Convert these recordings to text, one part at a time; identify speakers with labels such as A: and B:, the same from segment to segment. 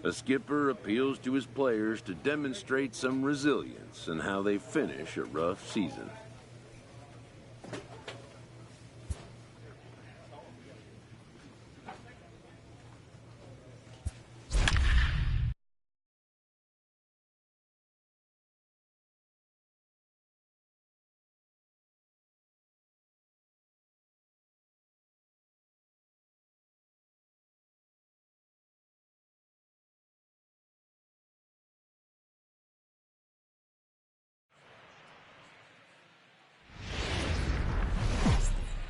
A: A skipper appeals to his players to demonstrate some resilience in how they finish a rough season.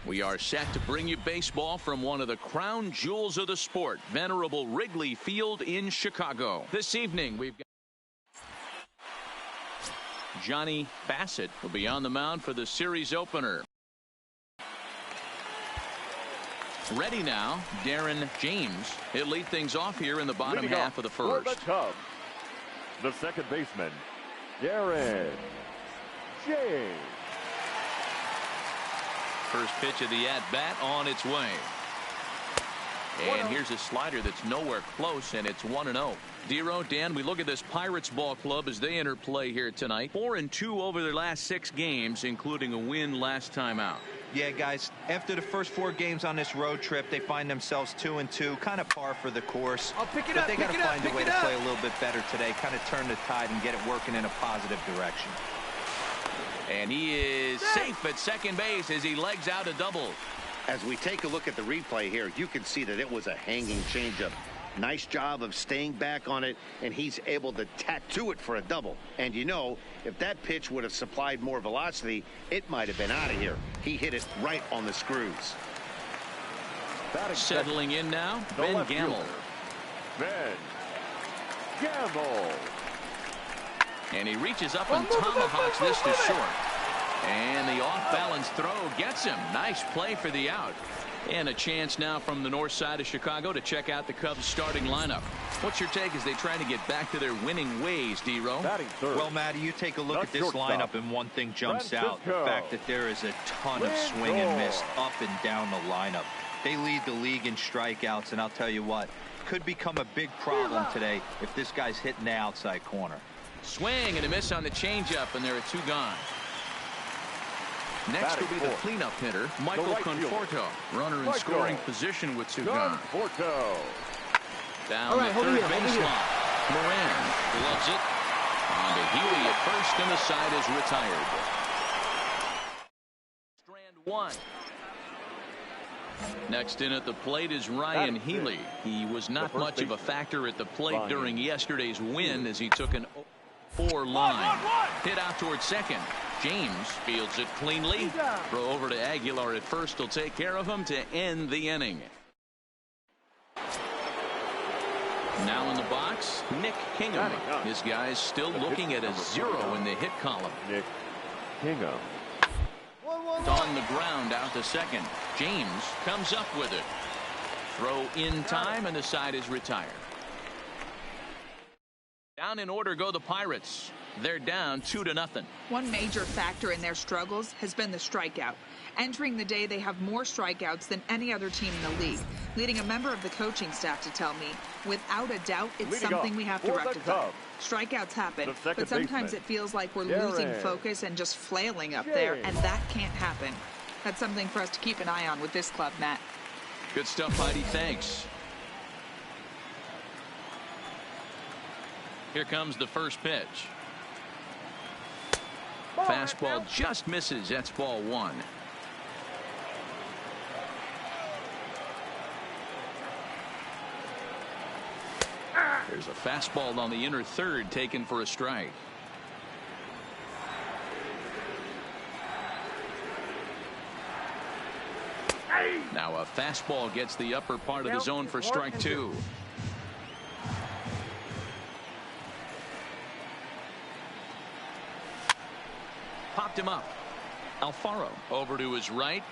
B: We are set to bring you baseball from one of the crown jewels of the sport, venerable Wrigley Field in Chicago. This evening, we've got Johnny Bassett will be on the mound for the series opener. Ready now, Darren James. He'll lead things off here in the bottom half of the first.
C: For the Cubs, the second baseman, Darren James.
B: First pitch of the at-bat on its way. And here's a slider that's nowhere close, and it's 1-0. Dero, Dan, we look at this Pirates ball club as they enter play here tonight. 4-2 over their last 6 games, including a win last time out.
D: Yeah, guys, after the first 4 games on this road trip, they find themselves 2-2, kind of par for the course. But they got to find a way to play a little bit better today, kind of turn the tide and get it working in a positive direction.
B: And he is safe at second base as he legs out a double.
E: As we take a look at the replay here, you can see that it was a hanging changeup. Nice job of staying back on it, and he's able to tattoo it for a double. And you know, if that pitch would have supplied more velocity, it might have been out of here. He hit it right on the screws.
B: Settling in now, Ben Gamble.
C: Ben Gamble.
B: And he reaches up and tomahawks this to short. And the off-balance throw gets him. Nice play for the out. And a chance now from the north side of Chicago to check out the Cubs starting lineup. What's your take as they try to get back to their winning ways, D-Row?
D: Well, Matty, you take a look at this lineup and one thing jumps out. The fact that there is a ton of swing and miss up and down the lineup. They lead the league in strikeouts, and I'll tell you what, could become a big problem today if this guy's hitting the outside corner.
B: Swing and a miss on the changeup, and there are 2 gone. Next will be the cleanup hitter, Michael Conforto. Runner in scoring position with 2 gone. Down the third baseline. Moran gloves it. On to Healy at first, and the side is retired. Strand 1. Next in at the plate is Ryan Healy. He was not much of a factor at the plate during yesterday's win as he took an 4 line. Hit out towards second. James fields it cleanly. Throw over to Aguilar at first. He'll take care of him to end the inning. Now in the box, Nick Kingham. His guys still looking at a 0 in the hit column.
C: Nick Kingham.
B: On the ground out to second. James comes up with it. Throw in time, and the side is retired. Down in order go the Pirates. They're down 2-0.
F: One major factor in their struggles has been the strikeout. Entering the day, they have more strikeouts than any other team in the league, leading a member of the coaching staff to tell me, without a doubt, it's something we have to rectify. Strikeouts happen, but sometimes it feels like we're losing focus and just flailing up there, and that can't happen. That's something for us to keep an eye on with this club, Matt.
B: Good stuff, Heidi. Thanks. Here comes the first pitch. Fastball just misses. That's ball 1. There's a fastball on the inner third taken for a strike. Now a fastball gets the upper part of the zone for strike 2. Popped him up. Alfaro over to his right,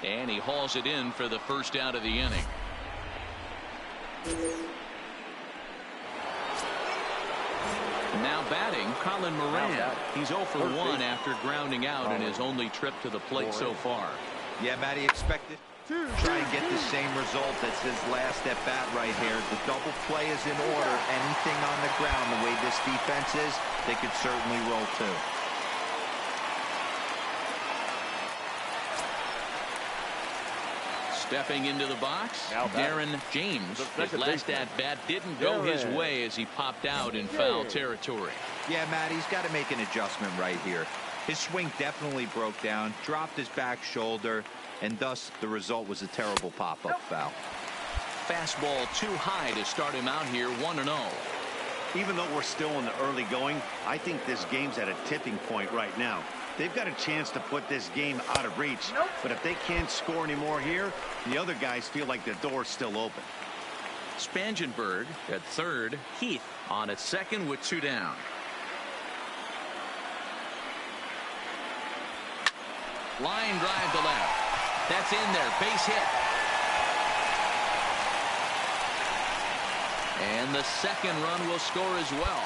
B: and he hauls it in for the first out of the inning. Now batting, Colin Moran. He's 0 for 1 after grounding out in his only trip to the plate so far.
D: Yeah, Matty, expected. Try and get the same result as his last at bat right here. The double play is in order. Anything on the ground, the way this defense is, they could certainly roll too.
B: Stepping into the box, Darren James. His last at-bat didn't go his way as he popped out in foul territory.
D: Yeah, Matt, he's got to make an adjustment right here. His swing definitely broke down, dropped his back shoulder, and thus the result was a terrible pop-up foul.
B: Fastball too high to start him out here, 1-0.
E: Even though we're still in the early going, I think this game's at a tipping point right now. They've got a chance to put this game out of reach. But if they can't score anymore here, the other guys feel like the door's still open.
B: Spangenberg at third. Heath on at second with 2 down. Line drive to left. That's in there. Base hit. And the second run will score as well.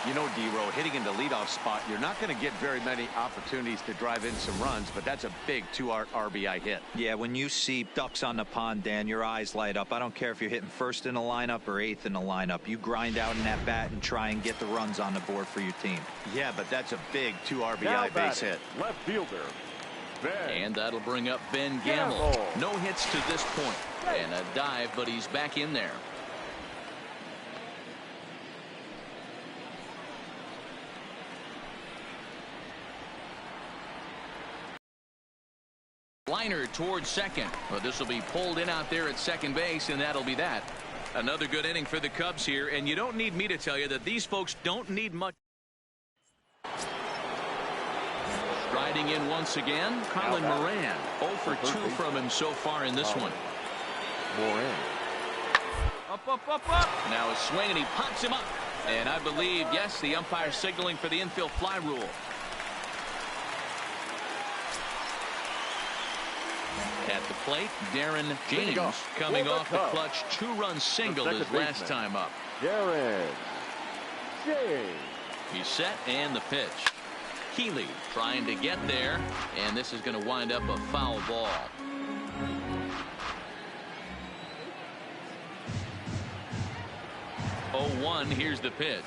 G: You know, D-Row, hitting in the leadoff spot, you're not going to get very many opportunities to drive in some runs, but that's a big 2 RBI hit.
D: Yeah, when you see ducks on the pond, Dan, your eyes light up. I don't care if you're hitting first in the lineup or 8th in the lineup. You grind out in that bat and try and get the runs on the board for your team.
G: Yeah, but that's a big 2 RBI base hit.
C: Left fielder, Ben.
B: And that'll bring up Ben Gamble. No hits to this point. And a dive, but he's back in there. Liner towards second. Well, this will be pulled in out there at second base, and that'll be that. Another good inning for the Cubs here, and you don't need me to tell you that these folks don't need much. Striding in once again, Colin Moran. 0 for 2 from him so far in this one.
C: Moran.
B: Up. Now a swing, and he pops him up. And I believe, yes, the umpire signaling for the infield fly rule. At the plate, Darren James coming off the clutch 2-run single his last time up.
C: Darren James.
B: He's set, and the pitch. Keeley trying to get there, and this is going to wind up a foul ball. Oh, 1, here's the pitch.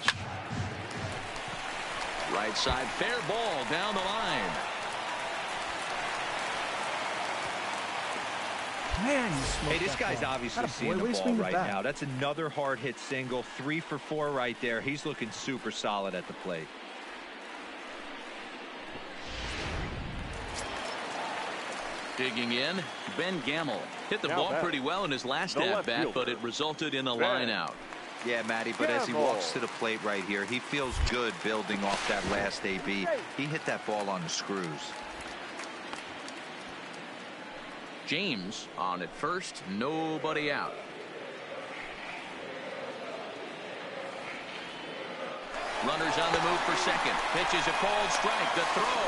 B: Right side, fair ball down the line.
H: Man,
D: hey, this guy's obviously seeing the ball right now. That's another hard hit single. 3 for 4 right there. He's looking super solid at the plate.
B: Digging in, Ben Gamble hit the ball pretty well in his last at bat, but it resulted in a line out.
D: Yeah, Matty, but as he walks to the plate right here, he feels good building off that last AB. He hit that ball on the screws.
B: James on at first, nobody out. Runners on the move for second. Pitches a cold strike. The throw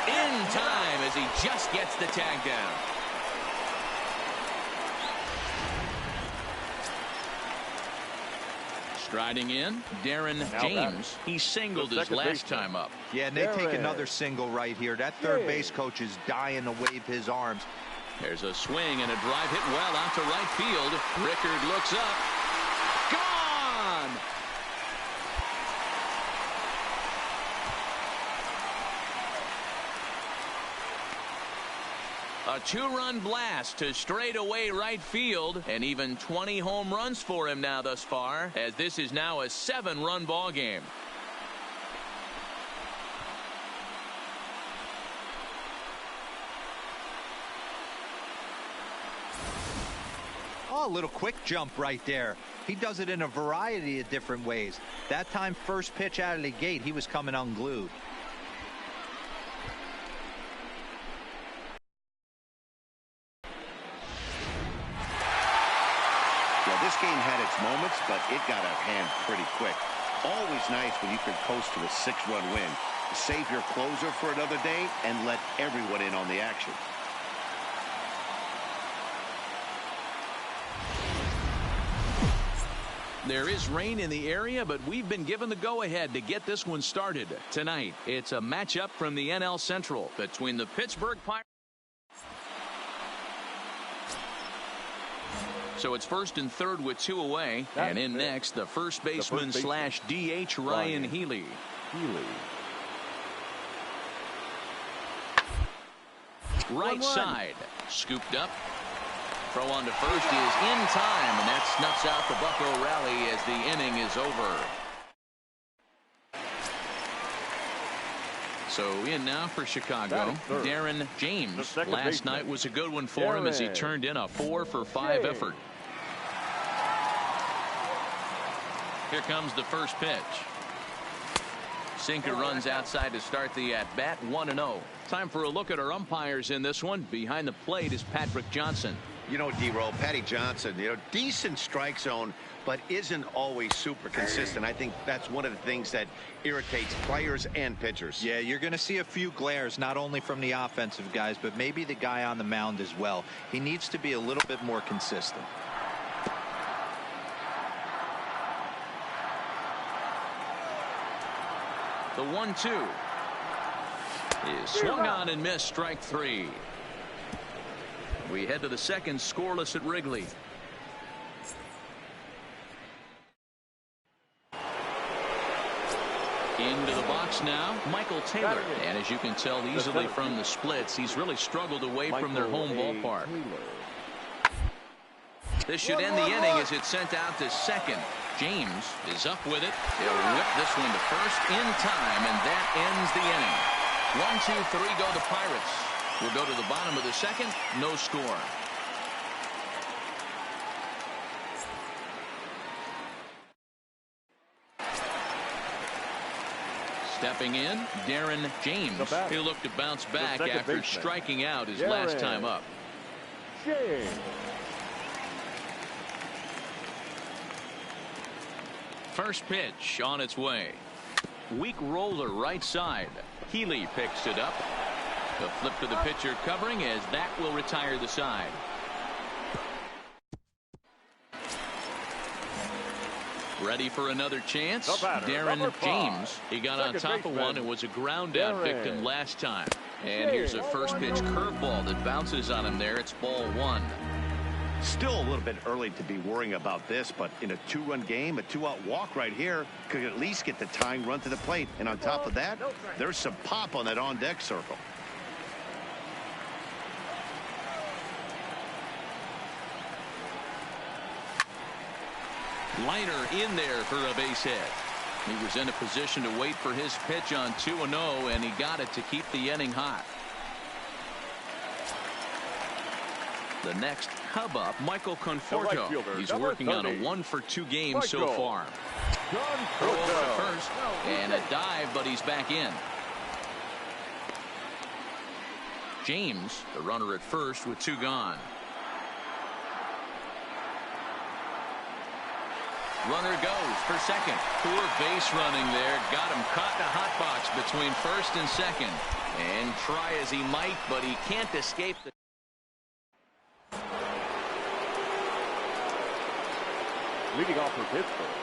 B: in time as he just gets the tag down. Striding in, Darren James. He singled his last time up.
D: Yeah, and they take another single right here. That third base coach is dying to wave his arms.
B: There's a swing and a drive hit well out to right field. Rickard looks up. Gone! A 2-run blast to straightaway right field, and even 20 home runs for him now thus far, as this is now a 7-run ball game.
D: Oh, a little quick jump right there. He does it in a variety of different ways. That time, first pitch out of the gate, he was coming unglued.
E: Yeah, this game had its moments, but it got out of hand pretty quick. Always nice when you can coast to a 6-run win. Save your closer for another day and let everyone in on the action.
B: There is rain in the area, but we've been given the go-ahead to get this one started. Tonight, it's a matchup from the NL Central between the Pittsburgh Pirates. So it's 1st and 3rd with 2 away. And in next, the first baseman slash DH, Ryan Healy. Right side, scooped up. Throw on to first is in time, and that snuffs out the Bucco rally as the inning is over. So in now for Chicago, Darren James. Last night was a good one for him as he turned in a 4-for-5 effort. Here comes the first pitch. Sinker runs outside to start the at-bat, 1-0. Time for a look at our umpires in this one. Behind the plate is Patrick Johnson.
E: You know, D-Roll, Patty Johnson, decent strike zone, but isn't always super consistent. I think that's one of the things that irritates players and pitchers.
D: Yeah, you're going to see a few glares, not only from the offensive guys, but maybe the guy on the mound as well. He needs to be a little bit more consistent.
B: The 1-2 is swung on and missed, strike 3. We head to the second, scoreless at Wrigley. Into the box now, Michael Taylor. And as you can tell easily from the splits, he's really struggled away from their home ballpark. This should end the inning as it's sent out to second. James is up with it. He'll whip this one to first in time, and that ends the inning. 1, 2, 3 go the Pirates. We'll go to the bottom of the second. No score. Stepping in, Darren James. He'll look to bounce back after striking out his last time up. First pitch on its way. Weak roller right side. Healy picks it up. The flip to the pitcher covering as that will retire the side. Ready for another chance. Darren James. He got on top of one and was a ground out victim last time. And here's a first pitch curveball that bounces on him there. It's ball 1.
E: Still a little bit early to be worrying about this, but in a 2-run game, a 2-out walk right here could at least get the tying run to the plate. And on top of that, there's some pop on that on-deck circle.
B: Liner in there for a base hit. He was in a position to wait for his pitch on 2-0, and he got it to keep the inning hot. The next hub up, Michael Conforto. He's working on a 1-for-2 game so far. Throw over to first and a dive, but he's back in. James, the runner at first with 2 gone. Runner goes for second. Poor base running there. Got him caught in a hot box between first and second. And try as he might, but he can't escape the.
C: Leading off for Pittsburgh,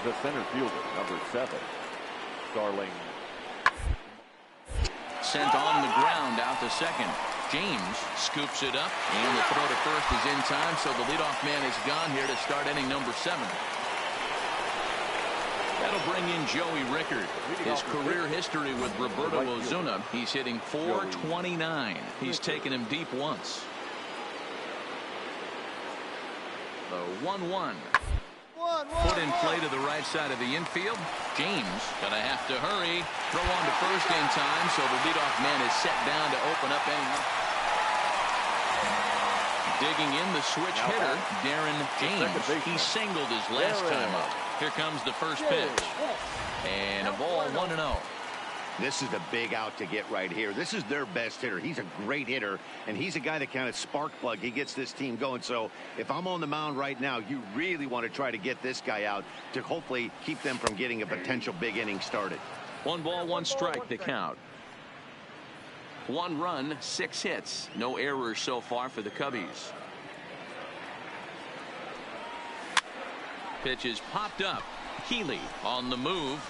C: the center fielder, number 7, Starling.
B: Sent on the ground out to second. James scoops it up, and the throw to first is in time, so the leadoff man is gone here to start inning number 7. That'll bring in Joey Rickard. His career history with Roberto Ozuna, he's hitting .429. He's taken him deep once. The 1-1. Put in play to the right side of the infield. James gonna have to hurry. Throw on to first in time, so the leadoff man is set down to open up any. Digging in the switch hitter, Darren James. He singled his last time up. Here comes the first pitch. And a ball, 1-0.
E: This is the big out to get right here. This is their best hitter. He's a great hitter, and he's a guy that kind of spark plug. He gets this team going. So if I'm on the mound right now, you really want to try to get this guy out to hopefully keep them from getting a potential big inning started.
B: 1 ball, 1 strike, the count. 1 run, 6 hits. No errors so far for the Cubbies. Pitch is popped up. Healy on the move.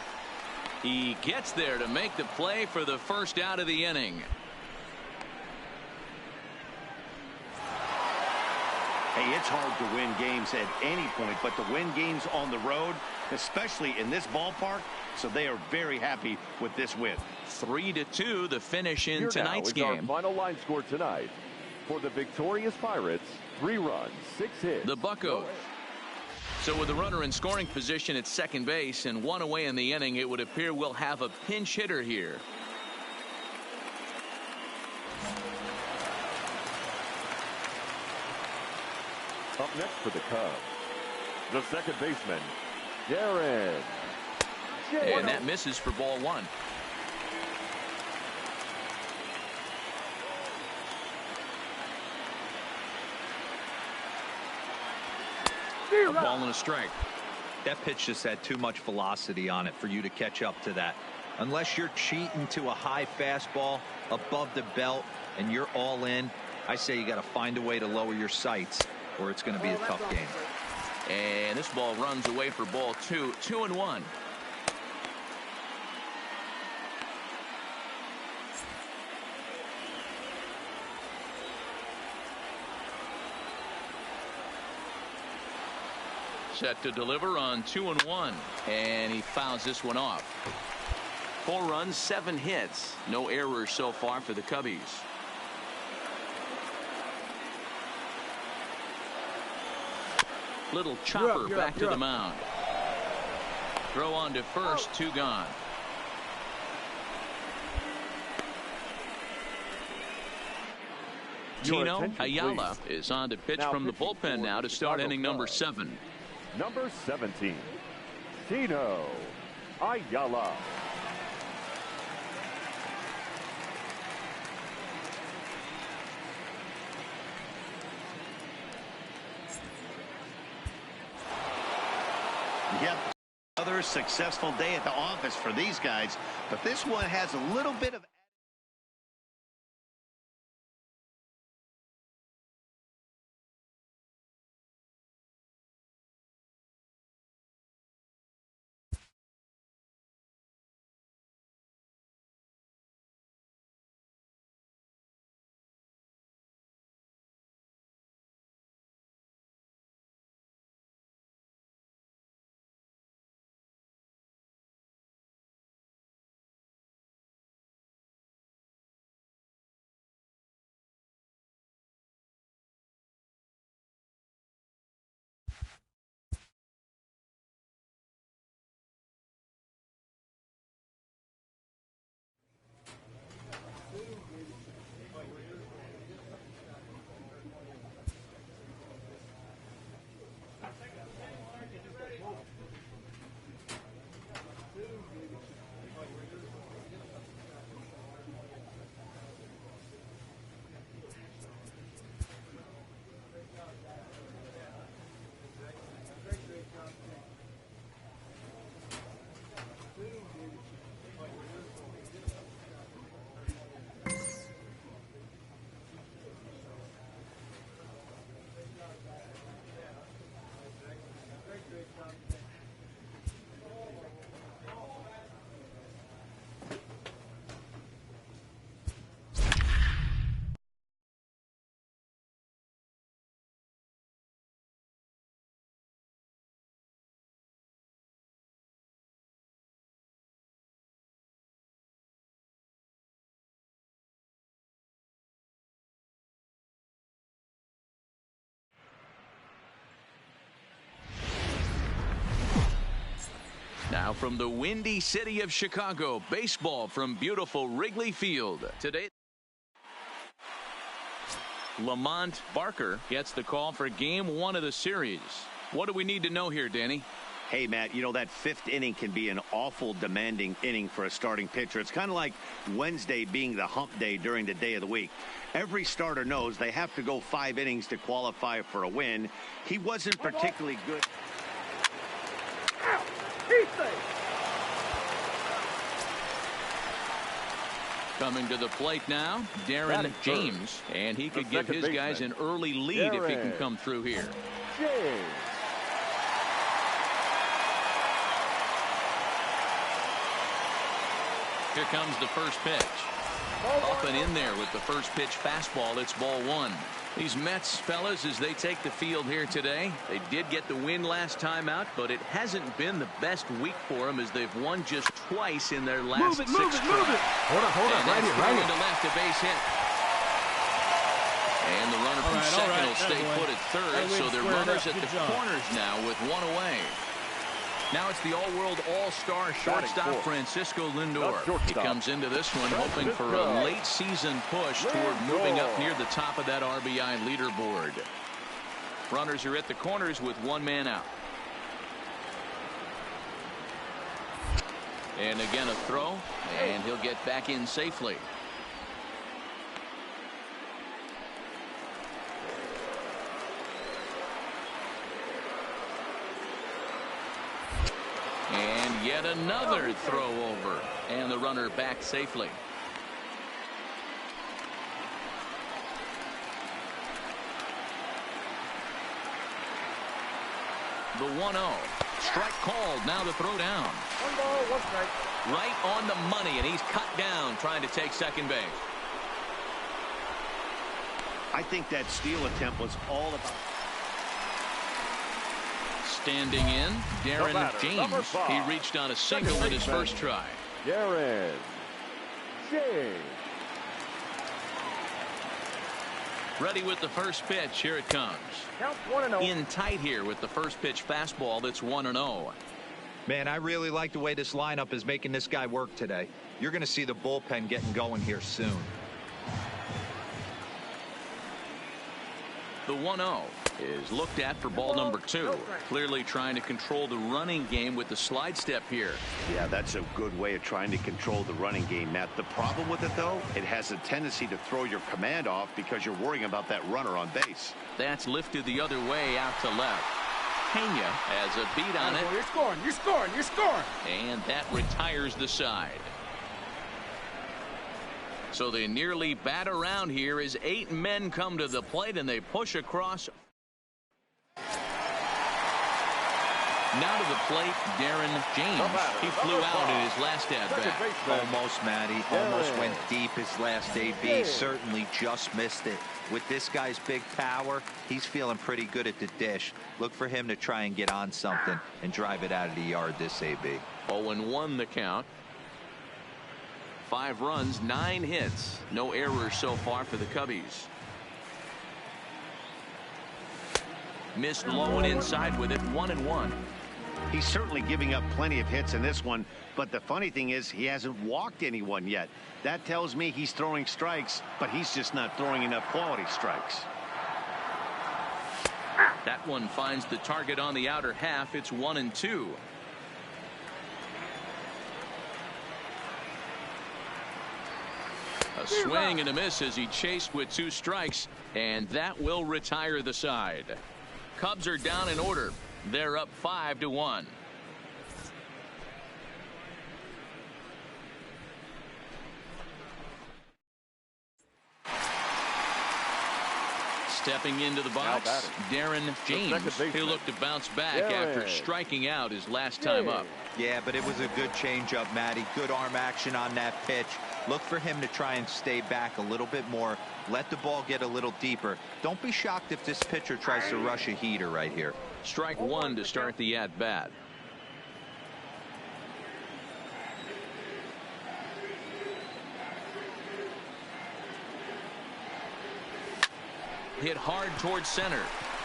B: He gets there to make the play for the first out of the inning.
E: Hey, it's hard to win games at any point, but to win games on the road, especially in this ballpark, so they are very happy with this win.
B: 3-2, the finish in tonight's
C: game.
B: game.
C: Our final line score tonight for the victorious Pirates: 3 runs, 6 hits.
B: The Buccos. So with the runner in scoring position at second base and 1 away in the inning, it would appear we'll have a pinch hitter here.
C: Up next for the Cubs, the second baseman, Darren.
B: And that misses for ball 1. A ball and a strike.
D: That pitch just had too much velocity on it for you to catch up to that. Unless you're cheating to a high fastball above the belt and you're all in, I say you got to find a way to lower your sights, or it's going to be a tough game.
B: And this ball runs away for ball 2. 2-1. Set to deliver on 2-1, and he fouls this one off. 4 runs, 7 hits, no errors so far for the Cubbies. Little chopper back to the mound. Throw on to first, 2 gone. Tino Ayala is on to pitch from the bullpen now to start inning number 7.
C: Number 17, Tino Ayala.
E: Yep, another successful day at the office for these guys, but this one has a little bit of
B: Now from the windy city of Chicago, baseball from beautiful Wrigley Field. Today, Lamont Barker gets the call for game 1 of the series. What do we need to know here, Danny?
E: Hey, Matt, you know, that 5th inning can be an awful demanding inning for a starting pitcher. It's kind of like Wednesday being the hump day during the day of the week. Every starter knows they have to go 5 innings to qualify for a win. He wasn't particularly good.
B: Coming to the plate now, Darren James, and he could give his guys an early lead if he can come through here.
C: James.
B: Here comes the first pitch. Up and in there with the first pitch fastball. It's ball 1. These Mets, fellas, as they take the field here today, they did get the win last time out, but it hasn't been the best week for them as they've won just twice in their last six tries.
H: Hold on, right here, right here.
B: To left, a base hit. And the runner from second will stay put at third, so they're runners at the corners now with one away. Now it's the all-world all-star shortstop Francisco Lindor. He comes into this one hoping for a late-season push toward moving up near the top of that RBI leaderboard. Runners are at the corners with one man out. And again a throw, and he'll get back in safely. And yet another throw over, and the runner back safely. The 1-0. Strike called. Now the throw down.
C: 1 ball, 1 strike.
B: Right on the money, and he's cut down trying to take second base.
E: I think that steal attempt was all about.
B: Standing in, Darren James. He reached on a single in his first try.
C: Darren James.
B: Ready with the first pitch. Here it comes.
C: Count 1-0.
B: In tight here with the first pitch fastball. That's 1-0.
D: Man, I really like the way this lineup is making this guy work today. You're going to see the bullpen getting going here soon.
B: The 1-0 is looked at for ball number 2. Clearly trying to control the running game with the slide step here.
E: Yeah, that's a good way of trying to control the running game, Matt. The problem with it, though, it has a tendency to throw your command off because you're worrying about that runner on base.
B: That's lifted the other way out to left. Pena has a beat on it.
H: You're scoring, you're scoring, you're scoring.
B: And that retires the side. So they nearly bat around here as 8 men come to the plate and they push across. Now to the plate, Darren James. He flew out in his last at-bat.
D: Almost, Matty. Almost went deep his last AB. Certainly just missed it. With this guy's big power, he's feeling pretty good at the dish. Look for him to try and get on something and drive it out of the yard this AB.
B: 0-1 the count. 5 runs, 9 hits. No errors so far for the Cubbies. Missed low and inside with it. 1-1.
E: He's certainly giving up plenty of hits in this one, but the funny thing is he hasn't walked anyone yet. That tells me he's throwing strikes, but he's just not throwing enough quality strikes.
B: That one finds the target on the outer half. It's 1-2. A swing and a miss as he chased with 2 strikes, and that will retire the side. Cubs are down in order. They're up 5-1. Stepping into the box, Darren James. He'll look to bounce back after striking out his last time up.
D: Yeah, but it was a good changeup, Matty. Good arm action on that pitch. Look for him to try and stay back a little bit more. Let the ball get a little deeper. Don't be shocked if this pitcher tries to rush a heater right here.
B: Strike 1 to start the at-bat. Hit hard towards center.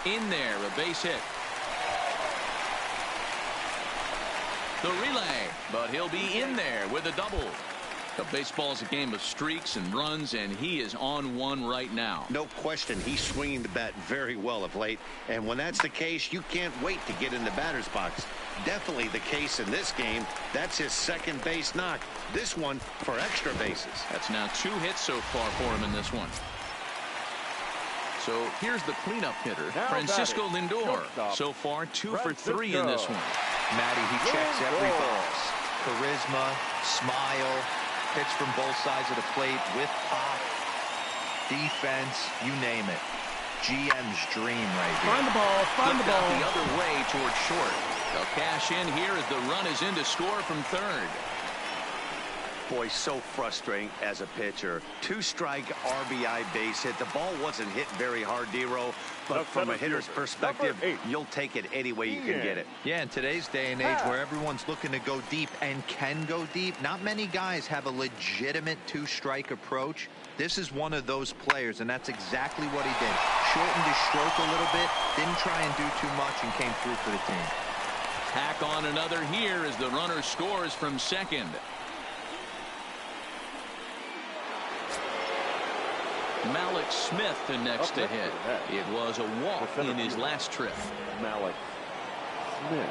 B: In there, a base hit. The relay, but he'll be in there with a double. Baseball's a game of streaks and runs, and he is on one right now.
E: No question, he's swinging the bat very well of late, and when that's the case, you can't wait to get in the batter's box. Definitely the case in this game. That's his second base knock. This one for extra bases.
B: That's now 2 hits so far for him in this one. So here's the cleanup hitter, Francisco Lindor. So far 2 for 3 in this one.
D: Matty, he checks every box. Charisma, smile, pitch from both sides of the plate with pop, defense, you name it. GM's dream right here.
H: Find the ball, find the ball.
B: The other way towards short. They'll cash in here as the run is in to score from third.
E: Boy, so frustrating as a pitcher. 2-strike RBI base hit. The ball wasn't hit very hard, D-Row, but from a hitter's perspective, you'll take it any way you can get it.
D: Yeah, in today's day and age where everyone's looking to go deep and can go deep, not many guys have a legitimate 2-strike approach. This is one of those players, and that's exactly what he did. Shortened his stroke a little bit, didn't try and do too much, and came through for the team.
B: Tack on another here as the runner scores from second. Malik Smith the next to hit. It was a walk in his last trip.
C: Malik Smith.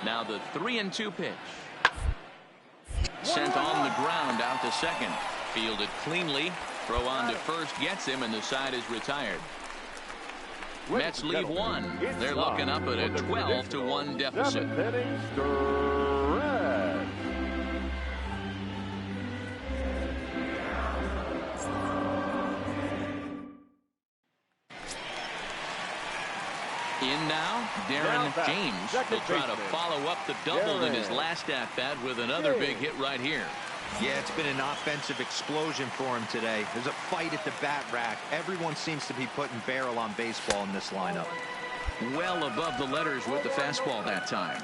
B: Now the 3-2 pitch. Sent on the ground out to second. Fielded cleanly. Throw on to first gets him, and the side is retired. Mets lead one. They're looking up at a 12-1 deficit. In now, Darren James will try to follow up the double in his last at-bat with another big hit right here.
D: Yeah, it's been an offensive explosion for him today. There's a fight at the bat rack. Everyone seems to be putting barrel on baseball in this lineup.
B: Well above the letters with the fastball that time.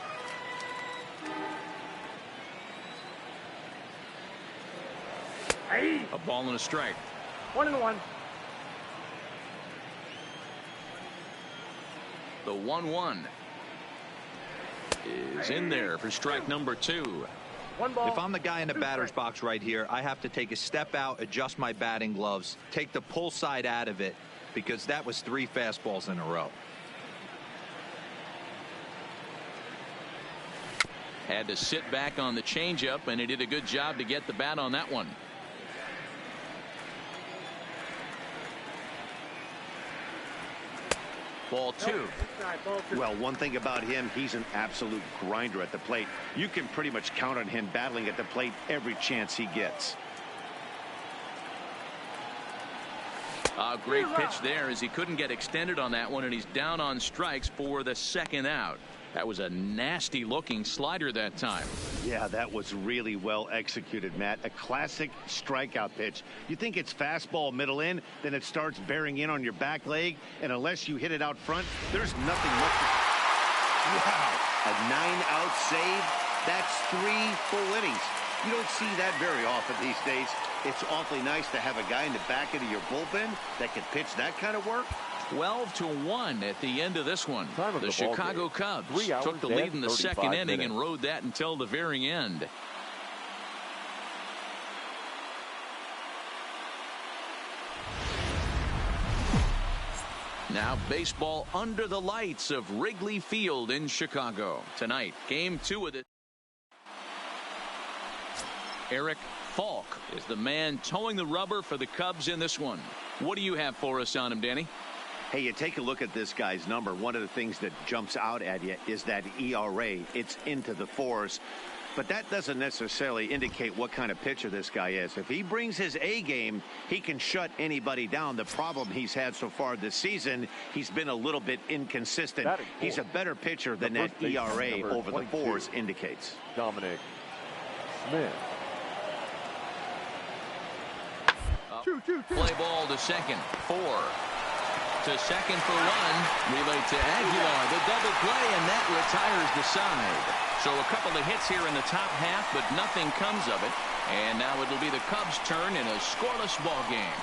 B: A ball and a strike.
C: 1-1.
B: The 1-1 is in there for strike number 2.
D: If I'm the guy in the batter's box right here, I have to take a step out, adjust my batting gloves, take the pull side out of it, because that was 3 fastballs in a row.
B: Had to sit back on the changeup, and he did a good job to get the bat on that one. Ball 2.
E: Well, one thing about him, he's an absolute grinder at the plate. You can pretty much count on him battling at the plate every chance he gets.
B: A great pitch there as he couldn't get extended on that one, and he's down on strikes for the second out. That was a nasty looking slider that time.
E: Yeah, that was really well executed, Matt. A classic strikeout pitch. You think it's fastball middle in, then it starts bearing in on your back leg, and unless you hit it out front, there's nothing much. Wow, a 9-out save. That's 3 full innings. You don't see that very often these days. It's awfully nice to have a guy in the back end of your bullpen that can pitch that kind of work.
B: 12-1 at the end of this one. The Chicago Cubs took the lead in the second inning and rode that until the very end. Now baseball under the lights of Wrigley Field in Chicago. Tonight, game 2 of the Eric Falk is the man towing the rubber for the Cubs in this one. What do you have for us on him, Danny?
E: Hey, you take a look at this guy's number. One of the things that jumps out at you is that ERA. It's into the 4s. But that doesn't necessarily indicate what kind of pitcher this guy is. If he brings his A game, he can shut anybody down. The problem he's had so far this season, he's been a little bit inconsistent. He's a better pitcher than that ERA over the 4s indicates.
C: Dominic Smith.
B: Play ball to second. 4. To second for 1. Relay to Aguilar. The double play, and that retires the side. So a couple of hits here in the top half, but nothing comes of it. And now it'll be the Cubs' turn in a scoreless ball game.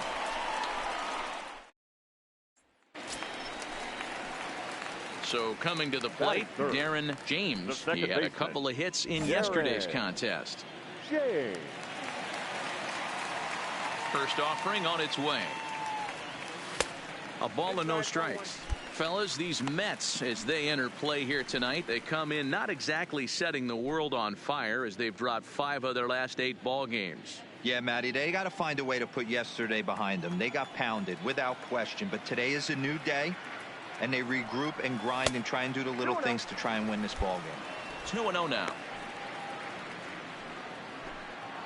B: So coming to the plate, Darren James. He had a couple of hits in yesterday's contest. First offering on its way. A ball and no strikes. Fellas, these Mets, as they enter play here tonight, they come in not exactly setting the world on fire as they've dropped 5 of their last 8 ball games.
D: Yeah, Matty, they got to find a way to put yesterday behind them. They got pounded without question, but today is a new day, and they regroup and grind and try and do the little things to try and win this ball game.
B: It's 2-0 now.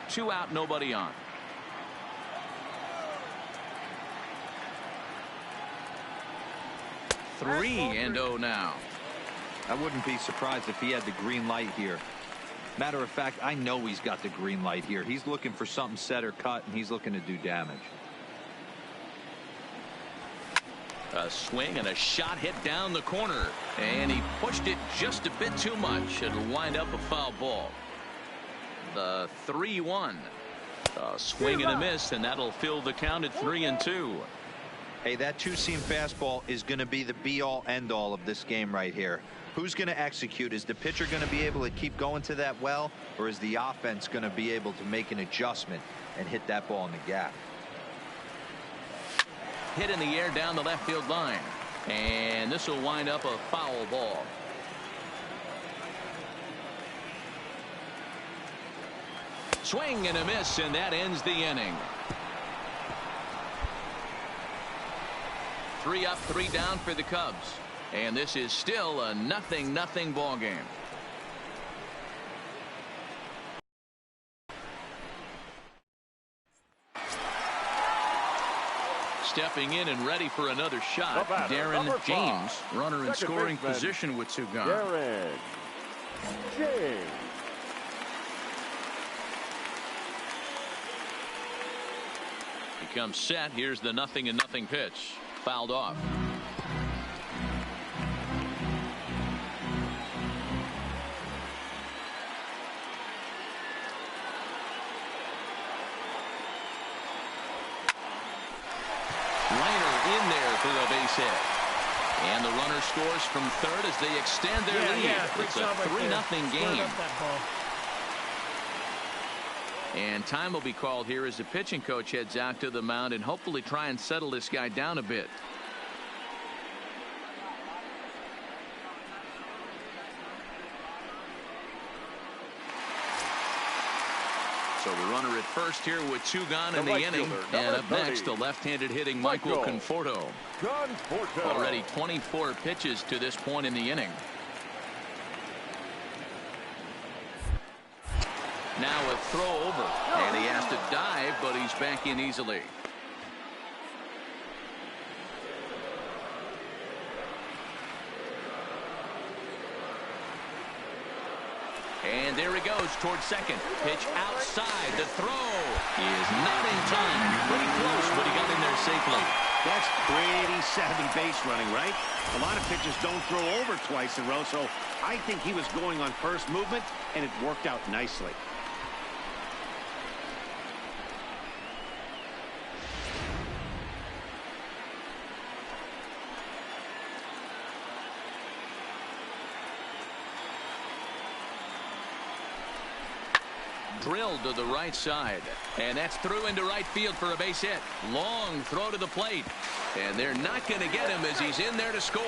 B: 2 out, nobody on. 3-0 now.
D: I wouldn't be surprised if he had the green light here. Matter of fact, I know he's got the green light here. He's looking for something set or cut, and he's looking to do damage.
B: A swing and a shot hit down the corner, and he pushed it just a bit too much. It'll wind up a foul ball. The 3-1. A swing and a miss, and that'll fill the count at 3-2.
D: Hey, that two-seam fastball is going to be the be-all, end-all of this game right here. Who's going to execute? Is the pitcher going to be able to keep going to that well, or is the offense going to be able to make an adjustment and hit that ball in the gap?
B: Hit in the air down the left field line, and this will wind up a foul ball. Swing and a miss, and that ends the inning. 3 up, 3 down for the Cubs, and this is still a 0-0 ball game. Stepping in and ready for another shot, Darren James, runner in scoring position with 2 gone.
C: Darren James.
B: He comes set. Here's the 0-0 pitch. Fouled off. In there for the base hit. And the runner scores from third as they extend their lead. It's a 3-0 game. And time will be called here as the pitching coach heads out to the mound and hopefully try and settle this guy down a bit. So the runner at first here with 2 gone in the inning. And up next, the left-handed hitting Michael Conforto. Already 24 pitches to this point in the inning. Now a throw over. And he has to dive, but he's back in easily. And there he goes towards second. Pitch outside. The throw is not in time. Pretty close, but he got in there safely.
E: That's pretty savvy base running, right? A lot of pitchers don't throw over twice in a row, so I think he was going on first movement, and it worked out nicely.
B: Drilled to the right side, and that's through into right field for a base hit. Long throw to the plate, and they're not going to get him as he's in there to score.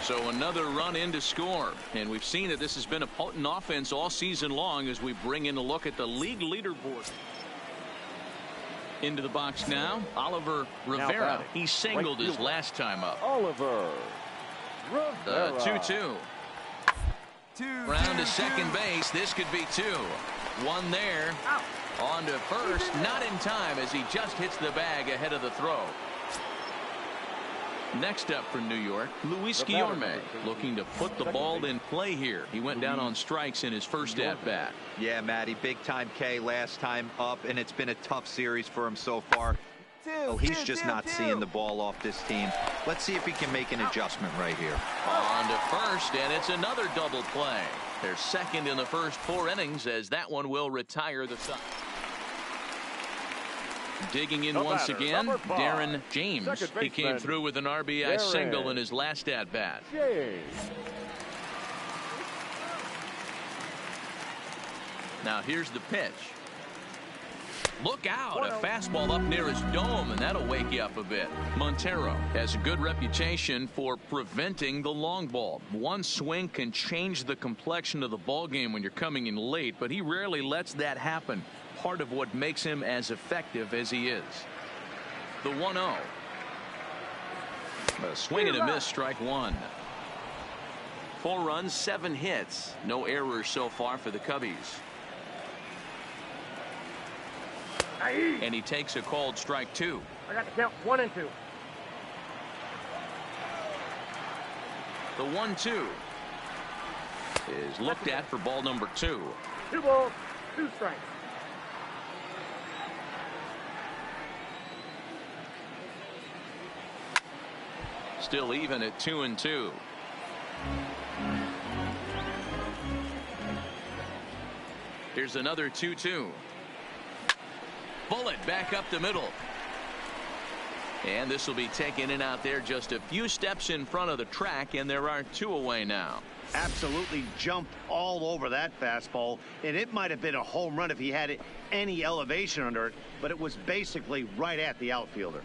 B: So another run in to score, and we've seen that this has been a potent offense all season long as we bring in a look at the league leaderboard. Into the box now, Oliver Rivera. He singled his last time up.
C: Oliver Rivera.
B: 2-2. Round to second base. This could be 2. 1 there. On to first. Not in time as he just hits the bag ahead of the throw. Next up for New York, Luis Guillorme looking to put the ball in play here. He went down on strikes in his first at bat.
D: Yeah, Matty, big time K last time up, and it's been a tough series for him so far. He's just not seeing the ball off this team. Let's see if he can make an adjustment right here.
B: On to first, and it's another double play. They're second in the first 4 innings as that one will retire the side. Digging in once again, Darren James. He came through with an RBI single in his last at-bat. Now here's the pitch. Look out, a fastball up near his dome, and that'll wake you up a bit. Montero has a good reputation for preventing the long ball. One swing can change the complexion of the ball game when you're coming in late, but he rarely lets that happen. Part of what makes him as effective as he is. The 1-0. A swing and a miss, strike 1. 4 runs, 7 hits. No errors so far for the Cubbies. And he takes a called strike 2.
H: I got to count 1 and 2.
B: The 1-2 is looked at for ball number 2.
C: 2 balls, 2 strikes.
B: Still even at 2-2. Here's another 2-2. Bullet back up the middle. And this will be taken in out there just a few steps in front of the track, and there are 2 away now.
E: Absolutely jumped all over that fastball, and it might have been a home run if he had any elevation under it, but it was basically right at the outfielder.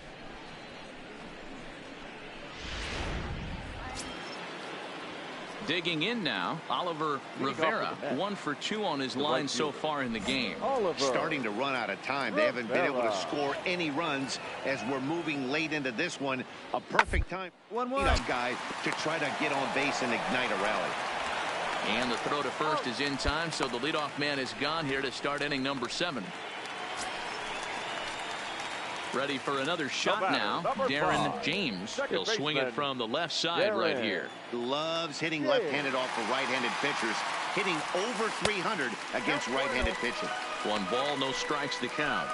B: Digging in now, Oliver Rivera, 1 for 2 on his line so far in the game.
E: Starting to run out of time. They haven't been able to score any runs as we're moving late into this one. A perfect time for that guy to try to get on base and ignite a rally.
B: And the throw to first is in time, so the leadoff man is gone here to start inning number 7. Ready for another shot now. Darren James. He'll swing it from the left side right here.
E: Loves hitting left-handed off of right-handed pitchers. Hitting over 300 against right-handed pitching.
B: 1 ball, no strikes to count.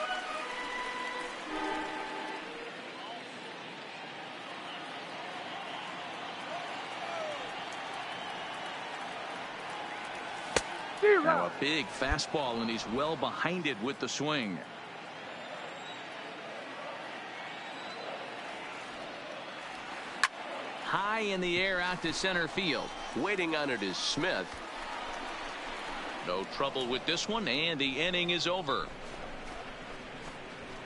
B: Now a big fastball, and he's well behind it with the swing. High in the air out to center field.
A: Waiting on it is Smith.
B: No trouble with this one, and the inning is over.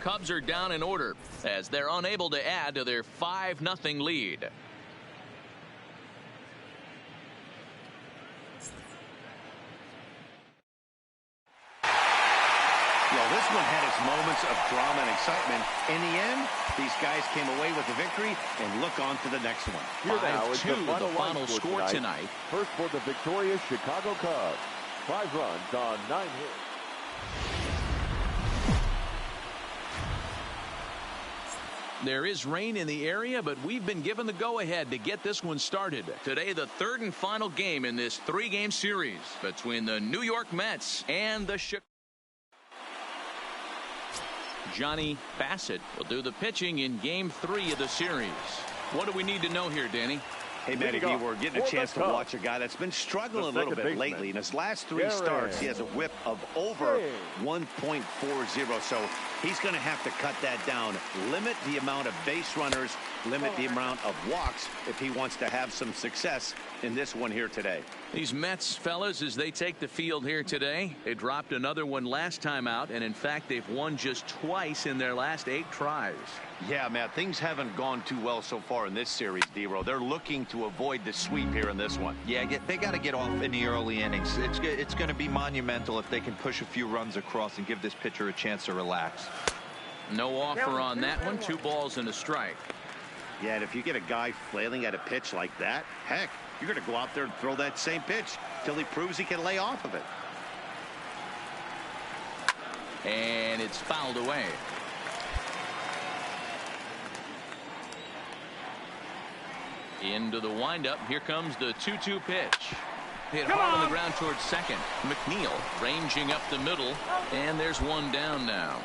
B: Cubs are down in order as they're unable to add to their 5-0 lead.
E: Well, this one had its moments of drama and excitement. In the end, these guys came away with the victory and look on to the next one.
B: 5-2 the final score tonight.
C: First for the victorious Chicago Cubs. 5 runs on 9 hits.
B: There is rain in the area, but we've been given the go-ahead to get this one started. Today, the 3rd and final game in this 3-game series between the New York Mets and the Chicago. Johnny Bassett will do the pitching in Game 3 of the series. What do we need to know here, Danny?
E: Hey, Matty B, we're getting a chance to watch a guy that's been struggling a little bit lately. In his last 3 starts, he has a whip of over 1.40, so he's going to have to cut that down. Limit the amount of base runners, limit the amount of walks if he wants to have some success in this one here today.
B: These Mets, fellas, as they take the field here today, they dropped another one last time out, and in fact, they've won just twice in their last 8 tries.
E: Yeah, Matt, things haven't gone too well so far in this series, D-Row. They're looking to avoid the sweep here in this one.
D: Yeah, they got to get off in the early innings. It's going to be monumental if they can push a few runs across and give this pitcher a chance to relax.
B: No offer on that one. 2 balls and a strike.
E: Yeah, and if you get a guy flailing at a pitch like that, heck, you're going to go out there and throw that same pitch till he proves he can lay off of it.
B: And it's fouled away. Into the windup. Here comes the 2-2 pitch. Hit hard on the ground towards second. McNeil ranging up the middle, and there's one down now.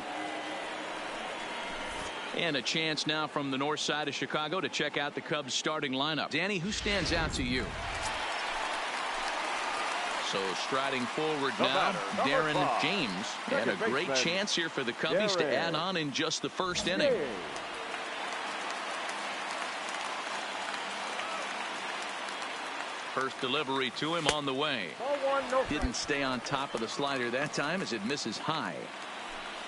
B: And a chance now from the north side of Chicago to check out the Cubs starting lineup. Danny, who stands out to you? So striding forward now, Darren James. And a great chance here for the Cubbies to add on in just the 1st inning. First delivery to him on the way. Didn't stay on top of the slider that time as it misses high.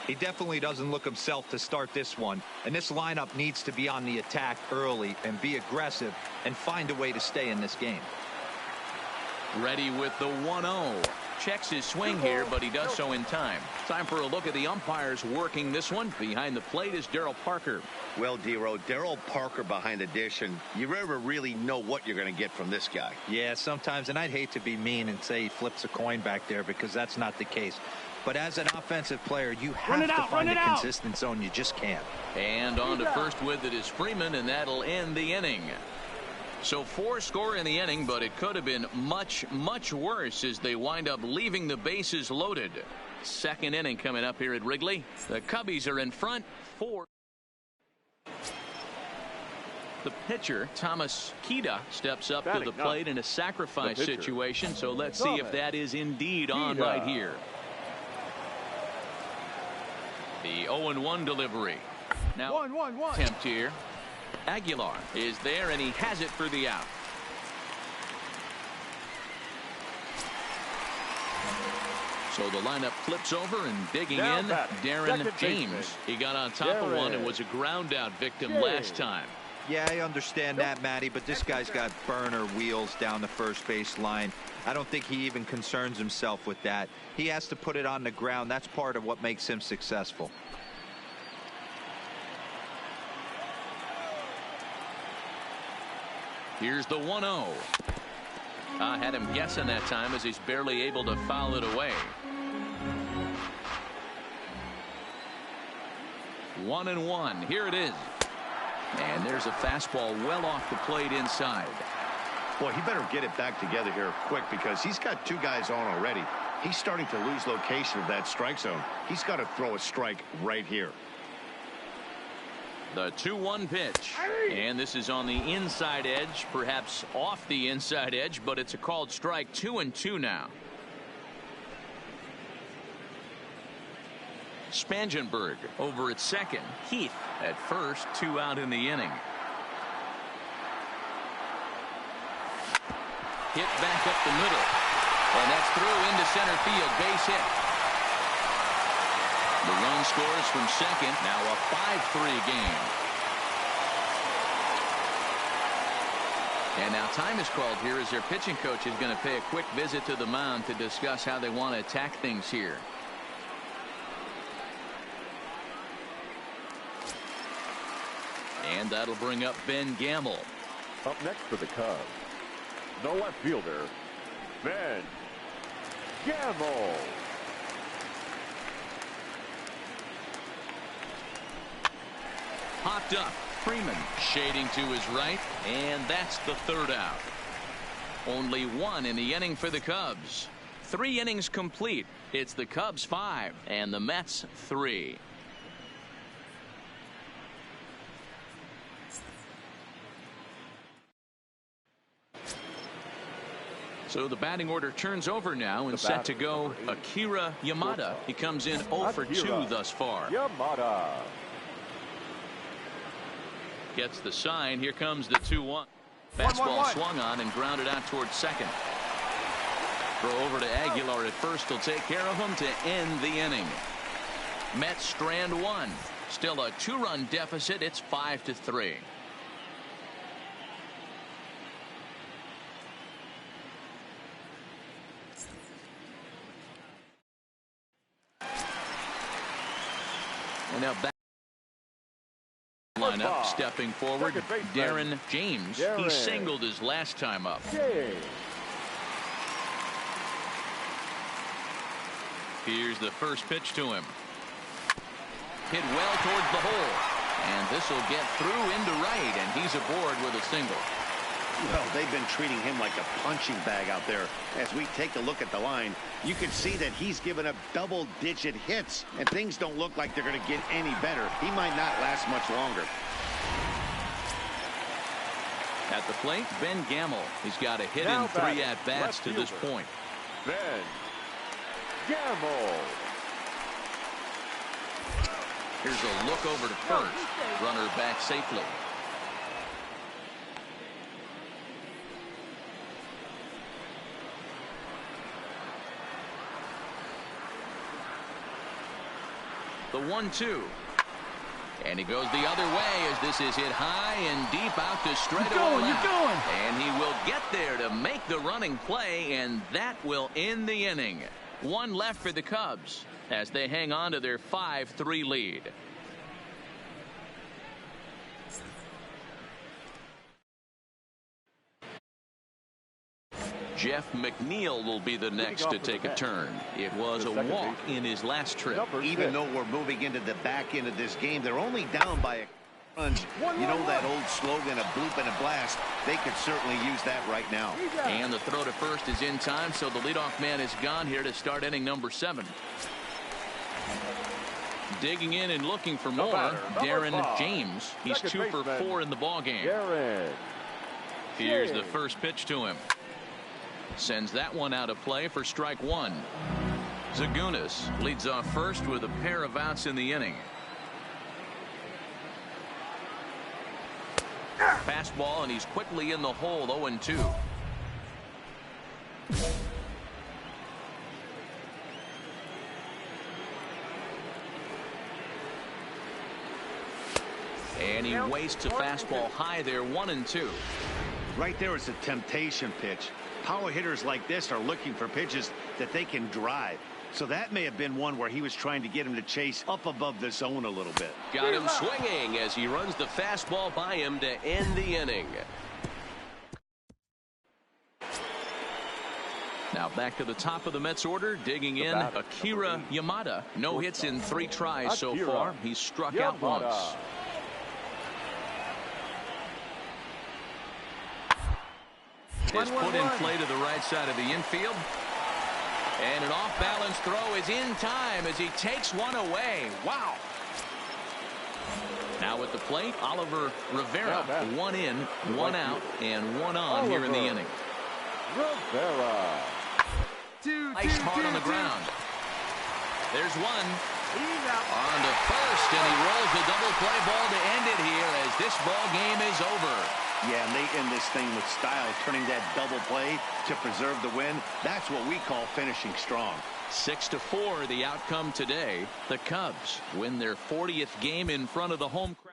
D: He definitely doesn't look himself to start this one, and this lineup needs to be on the attack early and be aggressive and find a way to stay in this game.
B: Ready with the 1-0. Checks his swing here, but he does so in time. Time for a look at the umpires working this one. Behind the plate is Darryl Parker.
E: Well, D-Row, Darryl Parker behind the dish, and you never really know what you're going to get from this guy.
D: Yeah, sometimes, and I'd hate to be mean and say he flips a coin back there because that's not the case. But as an offensive player, you have to find a consistent zone. You just can't.
B: And on to first with it is Freeman, and that'll end the inning. So 4-score in the inning, but it could have been much, much worse as they wind up leaving the bases loaded. Second inning coming up here at Wrigley. The Cubbies are in front 4. The pitcher, Thomas Kida, steps up to the plate in a sacrifice situation. So let's see if that is indeed on right here. The 0-1 delivery. Now, attempt here. Aguilar is there, and he has it for the out. So the lineup flips over, and digging in, Darren James. He got on top of one and was a ground out victim last time.
D: Yeah, I understand that, Matty, but this guy's got burner wheels down the first base line. I don't think he even concerns himself with that. He has to put it on the ground. That's part of what makes him successful.
B: Here's the 1-0. I had him guessing that time as he's barely able to foul it away. 1-1. Here it is. And there's a fastball well off the plate inside.
E: Boy, he better get it back together here quick because he's got 2 guys on already. He's starting to lose location of that strike zone. He's got to throw a strike right here.
B: The 2-1 pitch, and this is on the inside edge, perhaps off the inside edge, but it's a called strike. 2-2 now. Spangenberg over at second. Heath at first. 2 out in the inning. Hit back up the middle, and that's through into center field. Base hit. The run scores from second. Now a 5-3 game. And now time is called here as their pitching coach is going to pay a quick visit to the mound to discuss how they want to attack things here. And that'll bring up Ben Gamble.
C: Up next for the Cubs, the left fielder, Ben Gamble.
B: Hopped up. Freeman shading to his right, and that's the 3rd out. Only 1 in the inning for the Cubs. 3 innings complete. It's the Cubs 5 and the Mets 3. So the batting order turns over now and set to go Akira Yamada. He comes in 0 for 2 thus far.
C: Yamada
B: gets the sign. Here comes the 2-1. Fastball swung on and grounded out towards second. Throw over to Aguilar at first. He'll take care of him to end the inning. Mets strand 1. Still a 2-run deficit. It's 5-3. And now back lineup, stepping forward, Darren James. He singled his last time up. Here's the first pitch to him. Hit well towards the hole, and this will get through into right, and he's aboard with a single.
E: Well, they've been treating him like a punching bag out there. As we take a look at the line, you can see that he's given up double-digit hits, and things don't look like they're going to get any better. He might not last much longer.
B: At the plate, Ben Gamble. He's got a hit in 3 at-bats to this point.
C: Ben Gamble.
B: Here's a look over to first. Runner back safely. The 1-2. And he goes the other way as this is hit high and deep out to straightaway left. And he will get there to make the running play, and that will end the inning. 1 left for the Cubs as they hang on to their 5-3 lead. Jeff McNeil will be the next to take a turn. It was a walk in his last trip.
E: Even though we're moving into the back end of this game, they're only down by a You know that old slogan, a bloop and a blast? They could certainly use that right now.
B: And the throw to first is in time, so the leadoff man is gone here to start inning number 7. Digging in and looking for more, Darren James. He's 2 for 4 in the ballgame. Here's the first pitch to him. Sends that one out of play for strike 1. Zagunis leads off first with a pair of outs in the inning. Fastball, and he's quickly in the hole. 0-2. And he wastes a fastball high there. 1-2.
E: Right there is a temptation pitch. Power hitters like this are looking for pitches that they can drive. So that may have been one where he was trying to get him to chase up above the zone a little bit.
I: Got him swinging as he runs the fastball by him to end the inning.
B: Now back to the top of the Mets order, digging in Akira Yamada. No hits in 3 tries so far. He's struck out once. Is put in play to the right side of the infield. And an off-balance throw is in time as he takes one away. Wow. Now at the plate, Oliver Rivera. 1 in, 1 out, and 1 on here in the inning.
C: Rivera.
B: Nice hard on the ground. There's one. On to first, and he rolls the double play ball to end it here as this ball game is over.
E: Yeah, and they end this thing with style, turning that double play to preserve the win. That's what we call finishing strong.
B: 6-4 the outcome today. The Cubs win their 40th game in front of the home crowd.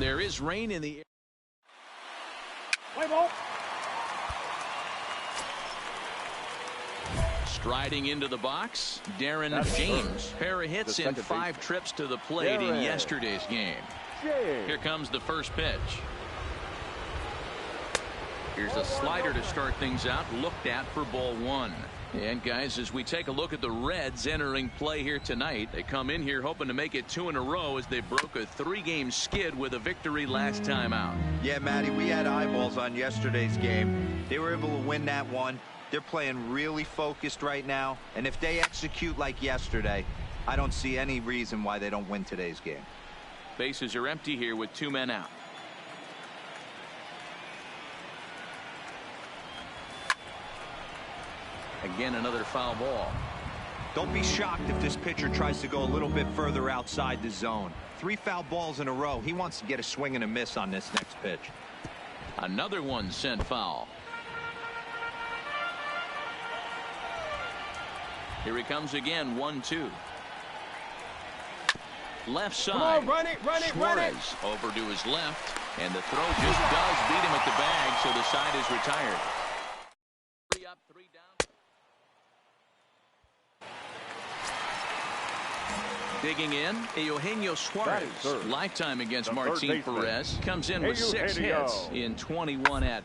B: There is rain in the air. Striding into the box, Darren James. Pair of hits in 5 trips to the plate in yesterday's game. Here comes the first pitch. Here's a slider to start things out, looked at for ball 1. And guys, as we take a look at the Reds entering play here tonight, they come in here hoping to make it 2 in a row as they broke a 3-game skid with a victory last time out.
D: Yeah, Matty, we had eyeballs on yesterday's game. They were able to win that one. They're playing really focused right now, and if they execute like yesterday, I don't see any reason why they don't win today's game.
B: Bases are empty here with 2 men out. Again, another foul ball.
D: Don't be shocked if this pitcher tries to go a little bit further outside the zone. 3 foul balls in a row. He wants to get a swing and a miss on this next pitch.
B: Another one sent foul. Here he comes again. 1-2. Left side.
H: Come on, run it, run it, run it.
B: Suarez over to his left, and the throw just does beat him at the bag, so the side is retired. 3 up, 3 down. Digging in, Eugenio Suarez. Lifetime against Martin Perez. Comes in with 6 hits in 21 at.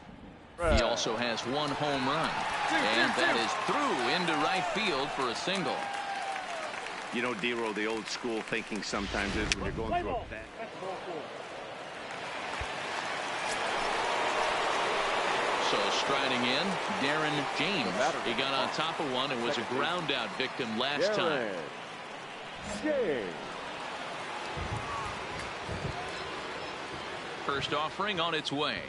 B: He also has 1 home run. And that is through into right field for a single.
E: You know, D-Row, the old school thinking sometimes is when you're going through a bad.
B: So striding in, Darren James. He got on top of one and was a ground out victim last time. First offering on its way.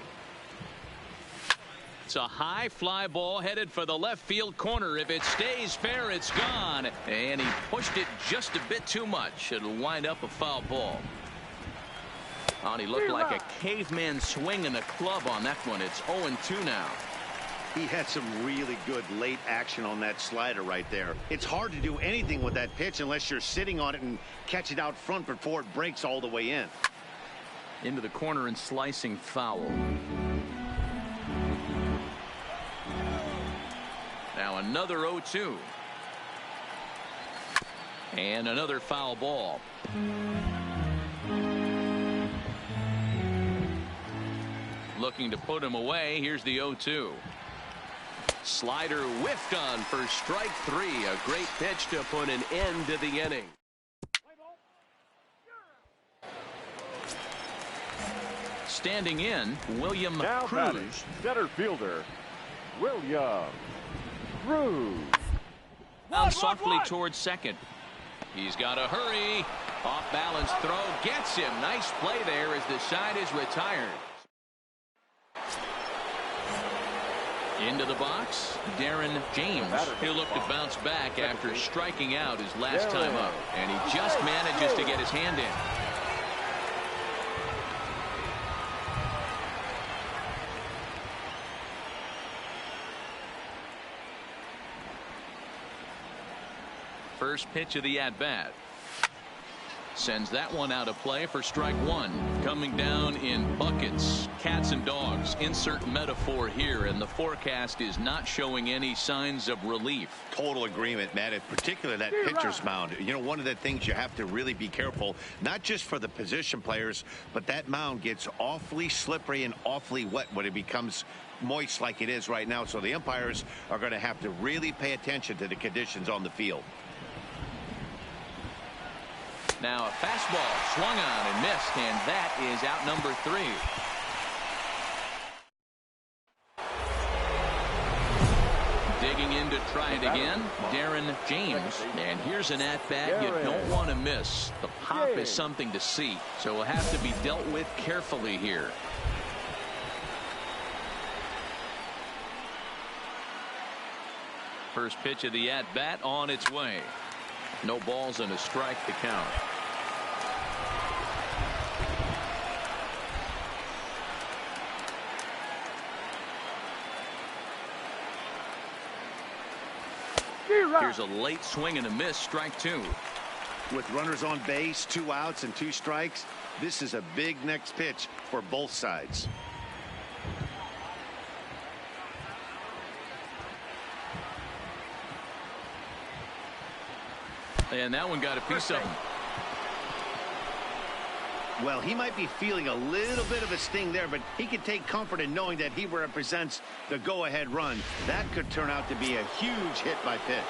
B: It's a high fly ball headed for the left field corner. If it stays fair, it's gone. And he pushed it just a bit too much. It'll wind up a foul ball. Oh, and he looked like a caveman swinging the club on that one. It's 0-2 now.
E: He had some really good late action on that slider right there. It's hard to do anything with that pitch unless you're sitting on it and catch it out front before it breaks all the way in.
B: Into the corner and slicing foul. Now another 0-2. And another foul ball. Looking to put him away. Here's the 0-2. Slider whiffed on for strike 3.
I: A great pitch to put an end to the inning.
B: Standing in, William
C: Now
B: Cruz.
C: batting, center fielder, William Cruz.
B: Down softly towards second. He's got to hurry. Off balance throw gets him. Nice play there as the side is retired. Into the box, Darren James. He'll look to bounce back after striking out his last time up. And he just manages to get his hand in. First pitch of the at-bat. Sends that one out of play for strike 1. Coming down in buckets, cats and dogs. Insert metaphor here, and the forecast is not showing any signs of relief.
E: Total agreement, Matt, in particular that pitcher's mound. You know, one of the things you have to really be careful, not just for the position players, but that mound gets awfully slippery and awfully wet when it becomes moist like it is right now. So the umpires are going to have to really pay attention to the conditions on the field.
B: Now a fastball swung on and missed, and that is out number 3. Digging in to try it again, Darren James. And here's an at-bat you don't want to miss. The pop is something to see, so will have to be dealt with carefully here. First pitch of the at-bat on its way. No balls and a strike to count. Here's a late swing and a miss, strike 2.
E: With runners on base, 2 outs and 2 strikes, this is a big next pitch for both sides.
B: And that one got a piece of him.
E: Well, he might be feeling a little bit of a sting there, but he can take comfort in knowing that he represents the go-ahead run. That could turn out to be a huge hit by pitch.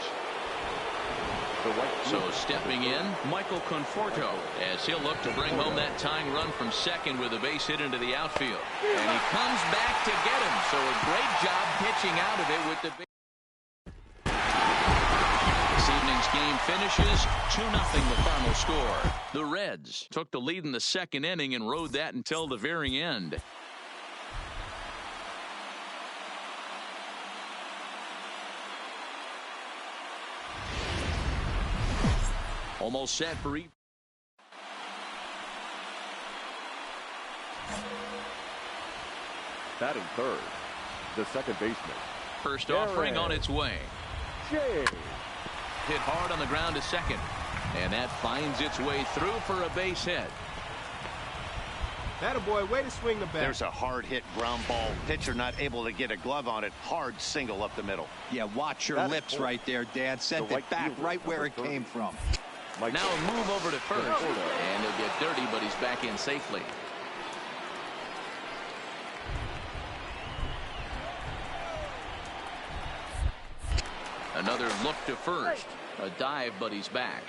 B: So stepping in, Michael Conforto, as he'll look to bring home that tying run from second with a base hit into the outfield. And he comes back to get him. So a great job pitching out of it with the base. This evening's game finishes 2-0 the final score. The Reds took the lead in the second inning and rode that until the very end. Almost set for each.
C: Batting third, the second baseman.
B: First offering on its way.
C: James.
B: Hit hard on the ground to second. And that finds its way through for a base hit.
H: Attaboy, way to swing the bat.
E: There's a hard hit ground ball. Pitcher not able to get a glove on it. Hard single up the middle.
D: Yeah, watch your lips right there, Dan. Sent it back right where it came from.
B: Now a move over to first. And he'll get dirty, but he's back in safely. Another look to first. A dive, but he's back.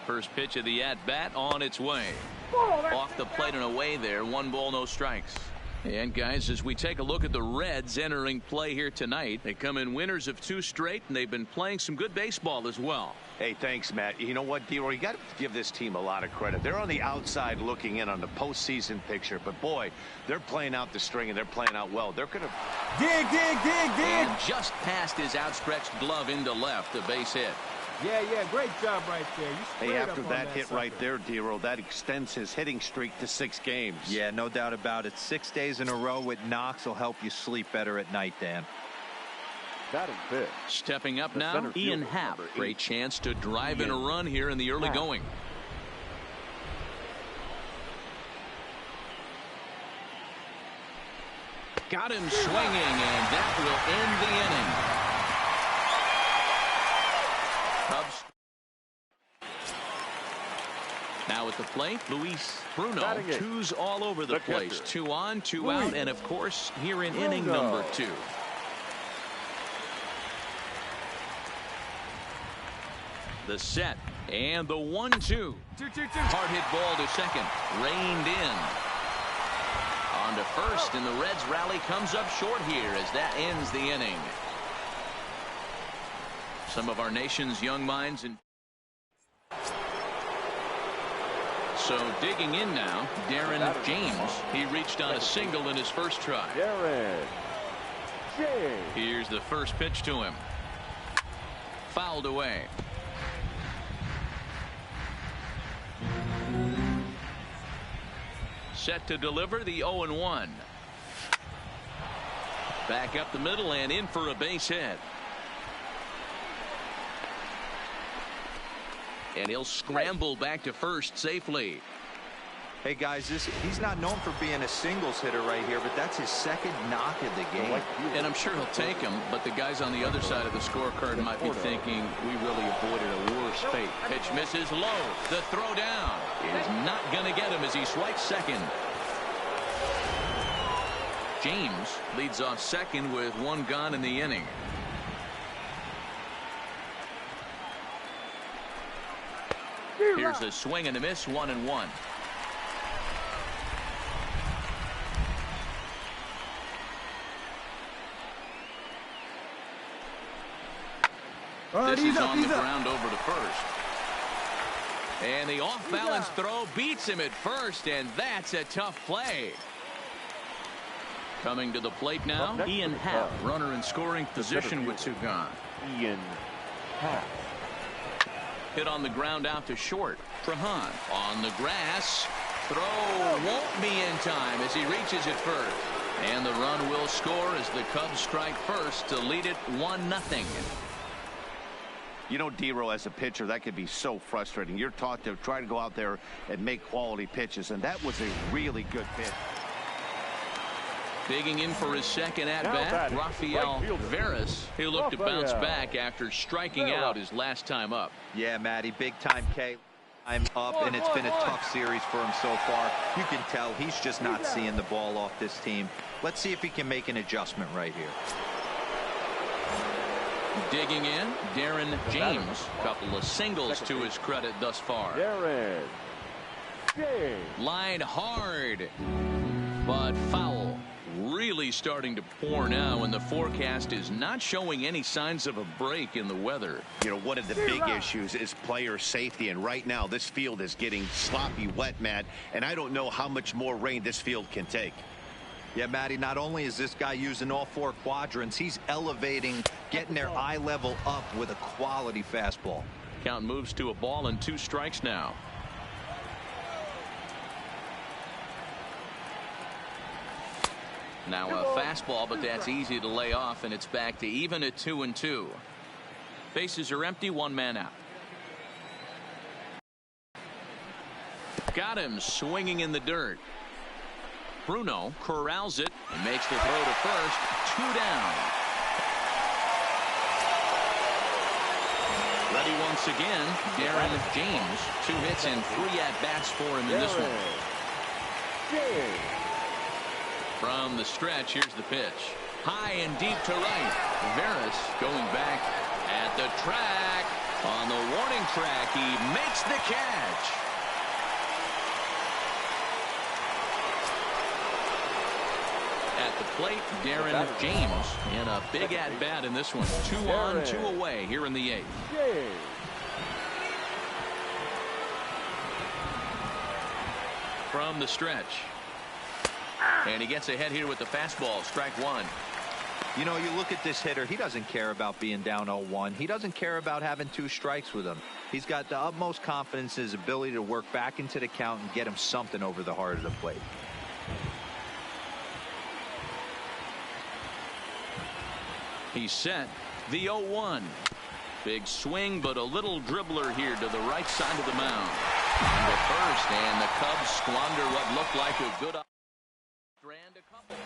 B: First pitch of the at-bat on its way. Off the plate and away there. 1 ball, no strikes. And guys, as we take a look at the Reds entering play here tonight, they come in winners of 2 straight, and they've been playing some good baseball as well.
G: Hey, thanks, Matt. You know what, D-Roy, you got to give this team a lot of credit. They're on the outside looking in on the postseason picture, but boy, they're playing out the string and they're playing out well. They're going to
H: dig.
B: And just past his outstretched glove into left, the base hit.
H: Yeah, great job right there.
G: Hey, after that hit right there, D-Roy, that extends his hitting streak to 6 games.
D: Yeah, no doubt about it. 6 days in a row with knocks will help you sleep better at night, Dan.
B: Stepping up now, Ian Happ. Great chance to drive in a run here in the early going. Got him swinging, and that will end the inning. Cubs. Now at the plate, Luis Bruno. 2's all over the place. 2 on, 2 out, and of course here in inning number 2. The set and the 1-2. Hard hit ball to second. Reined in. On to first, and the Reds rally comes up short here as that ends the inning. Some of our nation's young minds and so digging in now, Darren James. He reached on a single in his first try. Here's the first pitch to him. Fouled away. Set to deliver the 0-1. Back up the middle and in for a base hit. And he'll scramble back to first safely.
D: Hey guys, he's not known for being a singles hitter right here, but that's his 2nd knock of the game.
B: And I'm sure he'll take him, but the guys on the other side of the scorecard might be thinking we really avoided a worse fate. Pitch misses low. The throw down is not going to get him as he swipes second. James leads off second with 1 gone in the inning. Here's a swing and a miss, 1-1. This is on the ground over to first. And the off-balance throw beats him at first, and that's a tough play. Coming to the plate now, Ian Happ, runner in scoring position with 2 gone.
C: Ian Happ.
B: Hit on the ground out to short. Trahan on the grass. Throw won't be in time as he reaches it first. And the run will score as the Cubs strike first to lead it 1-0.
G: You know, D-Row, as a pitcher, that could be so frustrating. You're taught to try to go out there and make quality pitches, and that was a really good pitch.
B: Digging in for his 2nd at-bat, Rafael Veras. He'll look to bounce back after striking out his last time up.
D: Yeah, Matty, big-time K. I'm up, and it's been a tough series for him so far. You can tell he's just not seeing the ball off this team. Let's see if he can make an adjustment right here.
B: Digging in, Darren James. Couple of singles to his credit thus far. Line hard, but foul. Really starting to pour now, and the forecast is not showing any signs of a break in the weather.
E: You know, one of the big issues is player safety, and right now this field is getting sloppy wet, Matt, and I don't know how much more rain this field can take.
D: Yeah, Matty, not only is this guy using all 4 quadrants, he's elevating, getting their eye level up with a quality fastball.
B: Count moves to a ball and 2 strikes now. Now a fastball, but that's easy to lay off, and it's back to even at 2-2. Bases are empty, 1 man out. Got him swinging in the dirt. Bruno corrals it and makes the throw to first. 2 down. Ready once again, Darren James. 2 hits and 3 at-bats for him in this one. From the stretch, here's the pitch. High and deep to right. Veras going back at the track. On the warning track, he makes the catch. plate, Darren James, and a big at-bat in this one. 2 on, 2 away here in the 8th. From the stretch. And he gets ahead here with the fastball. Strike 1.
D: You know, you look at this hitter, he doesn't care about being down 0-1. He doesn't care about having 2 strikes with him. He's got the utmost confidence in his ability to work back into the count and get him something over the heart of the plate.
B: He's set. The 0-1. Big swing, but a little dribbler here to the right side of the mound. Under first, and the Cubs squander what looked like a good strand a couple.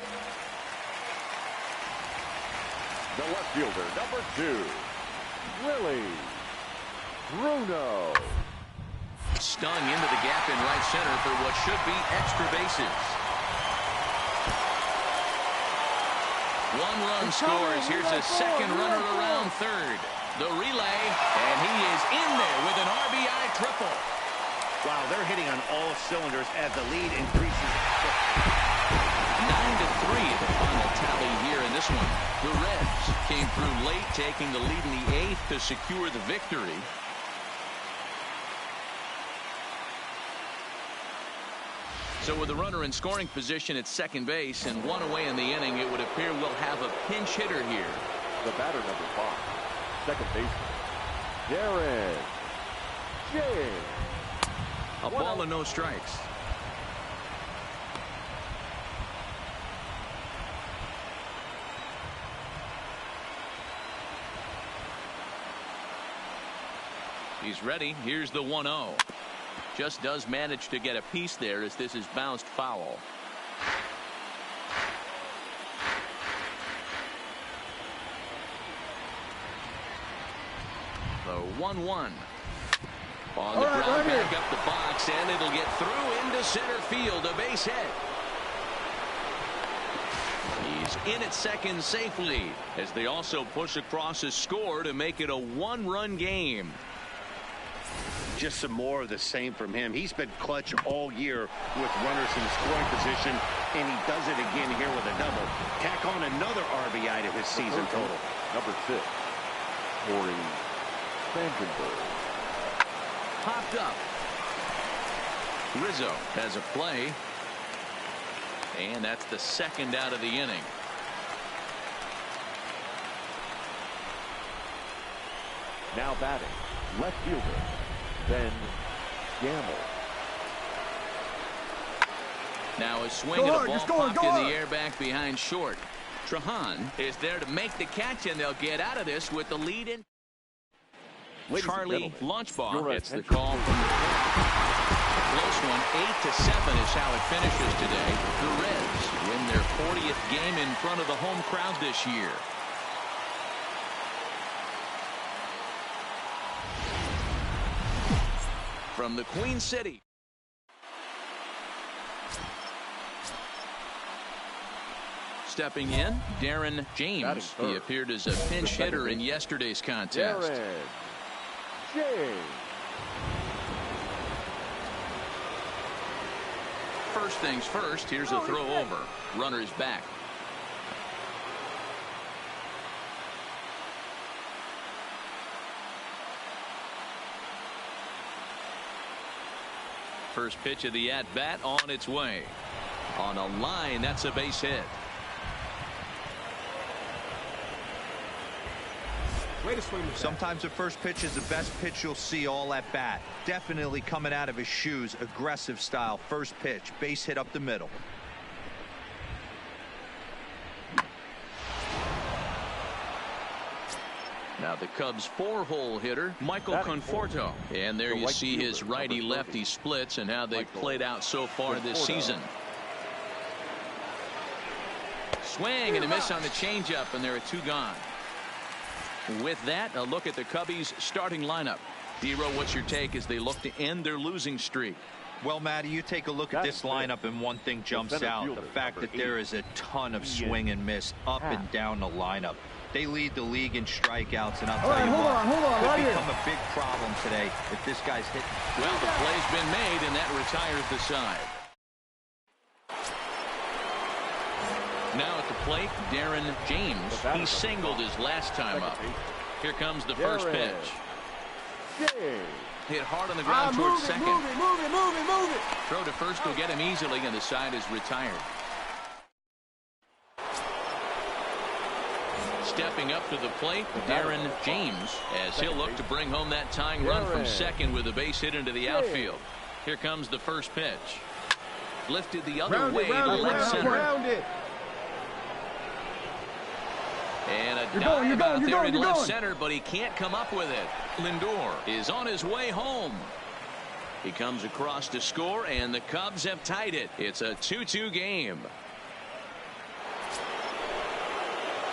C: The left fielder, number 2, Willie Bruno.
B: Stung into the gap in right center for what should be extra bases. 1 run scores. Here's a second runner around third. The relay, and he is in there with an RBI triple.
E: Wow, they're hitting on all cylinders as the lead increases.
B: 9-3 the final tally here in this one. The Reds came through late, taking the lead in the 8th to secure the victory. So with the runner in scoring position at second base and 1 away in the inning, it would appear we'll have a pinch hitter here.
C: The batter, number 5, second baseman, Darren James.
B: A ball and no strikes. He's ready. Here's the 1-0. Just does manage to get a piece there as this is bounced foul. The 1-1. On the ground, back up the box, and it'll get through into center field. A base hit. He's in at second safely as they also push across a score to make it a 1-run game.
E: Just some more of the same from him. He's been clutch all year with runners in scoring position, and he does it again here with a double. Tack on another RBI to his season total.
C: Number 6, Corey Sandenberg.
B: Popped up. Rizzo has a play. And that's the second out of the inning.
C: Now batting, left fielder, Ben Gamble.
B: Now a swing and a ball popped in the air back behind short. Trahan is there to make the catch, and they'll get out of this with the lead in. Charlie Launchbaugh gets the call from the close one. 8-7 is how it finishes today. The Reds win their 40th game in front of the home crowd this year. From the Queen City. Stepping in, Darren James. He appeared as a pinch hitter in yesterday's contest. First things first, here's a throw over. Runner's back. First pitch of the at-bat on its way. On a line, that's a base hit.
D: Sometimes the first pitch is the best pitch you'll see all at bat. Definitely coming out of his shoes. Aggressive style. First pitch. Base hit up the middle.
B: Now the Cubs' 4-hole hitter, Michael Conforto. And there you see his righty-lefty splits and how they've played out so far this season. Swing and a miss on the changeup, and there are 2 gone. With that, a look at the Cubbies' starting lineup. Dero, what's your take as they look to end their losing streak?
D: Well, Matty, you take a look at this lineup and one thing jumps out. The fact that there is a ton of swing and miss up and down the lineup. They lead the league in strikeouts, and I'll tell you what, could become a big problem today if this guy's hit.
B: Well, the play's been made, and that retires the side. Now at the plate, Darren James. He singled his last time up. Here comes the first pitch. Hit hard on the ground towards second.
H: Move it.
B: Throw to first will get him easily, and the side is retired. Stepping up to the plate, Darren James, as he'll look to bring home that tying run from second with a base hit into the outfield. Here comes the first pitch. Lifted the other way to left center. And a dive out there in left center, but he can't come up with it. Lindor is on his way home. He comes across to score, and the Cubs have tied it. It's a 2-2 game.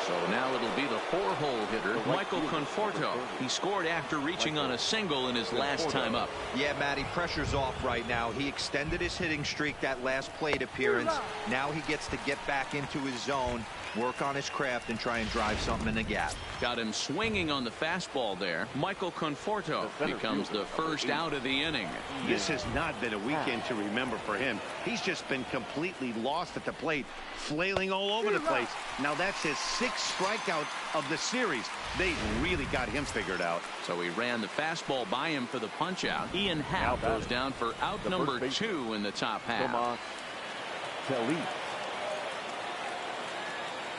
B: So now it'll be the 4-hole hitter, Michael Conforto. He scored after reaching on a single in his last time up.
D: Yeah, Matty, pressure's off right now. He extended his hitting streak that last plate appearance. Now he gets to get back into his zone, work on his craft, and try and drive something in the gap.
B: Got him swinging on the fastball there. Michael Conforto becomes the first out of the inning.
E: This has not been a weekend to remember for him. He's just been completely lost at the plate, flailing all over the place. Now that's his 6th strikeout of the series. They really got him figured out.
B: So he ran the fastball by him for the punch out. Ian Happ goes down for out number 2 in the top half.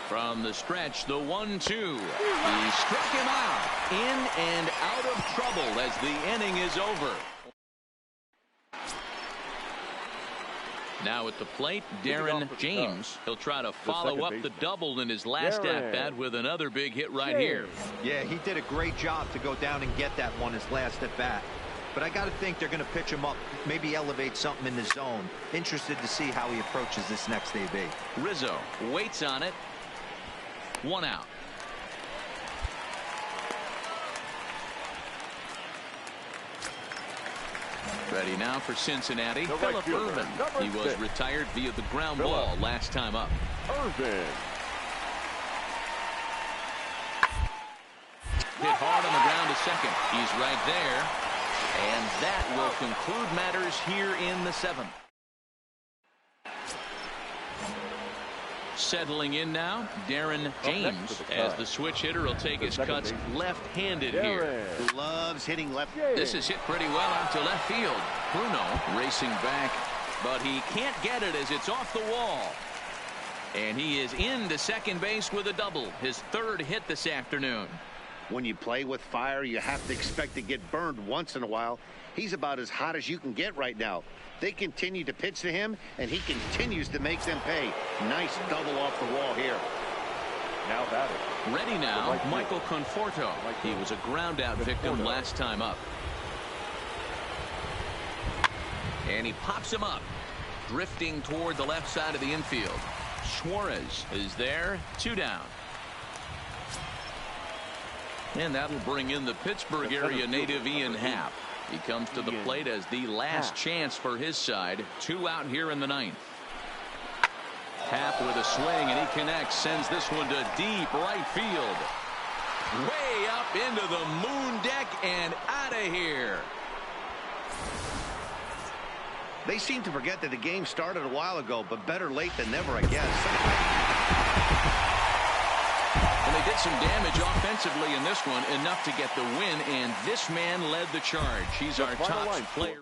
B: From the stretch, the 1-2. He struck him out. In and out of trouble as the inning is over. Now at the plate, Darren James. He'll try to follow up the double in his last at-bat with another big hit right here.
D: Yeah, he did a great job to go down and get that one his last at-bat. But I got to think they're going to pitch him up, maybe elevate something in the zone. Interested to see how he approaches this next AB.
B: Rizzo waits on it. 1 out. Ready now for Cincinnati, Phillip Ervin. He was retired via the ground ball last time up.
C: Ervin.
B: Hit hard on the ground to second. He's right there. And that will conclude matters here in the 7th. Settling in now, Darren James, as the switch hitter will take his cuts left-handed here.
E: Loves hitting left.
B: This is hit pretty well out to left field. Bruno racing back, but he can't get it as it's off the wall. And he is into second base with a double, his 3rd hit this afternoon.
E: When you play with fire, you have to expect to get burned once in a while. He's about as hot as you can get right now. They continue to pitch to him, and he continues to make them pay. Nice double off the wall here.
C: Now batting.
B: Ready now, Michael Conforto. He was a ground-out victim last time up. And he pops him up, drifting toward the left side of the infield. Suarez is there, 2 down. And that'll bring in the Pittsburgh area native Ian Happ. He comes to the plate as the last chance for his side. 2 out here in the 9th. Happ with a swing, and he connects, sends this one to deep right field. Way up into the moon deck and out of here.
E: They seem to forget that the game started a while ago, but better late than never, I guess.
B: And they did some damage offensively in this one, enough to get the win, and this man led the charge. He's our top player.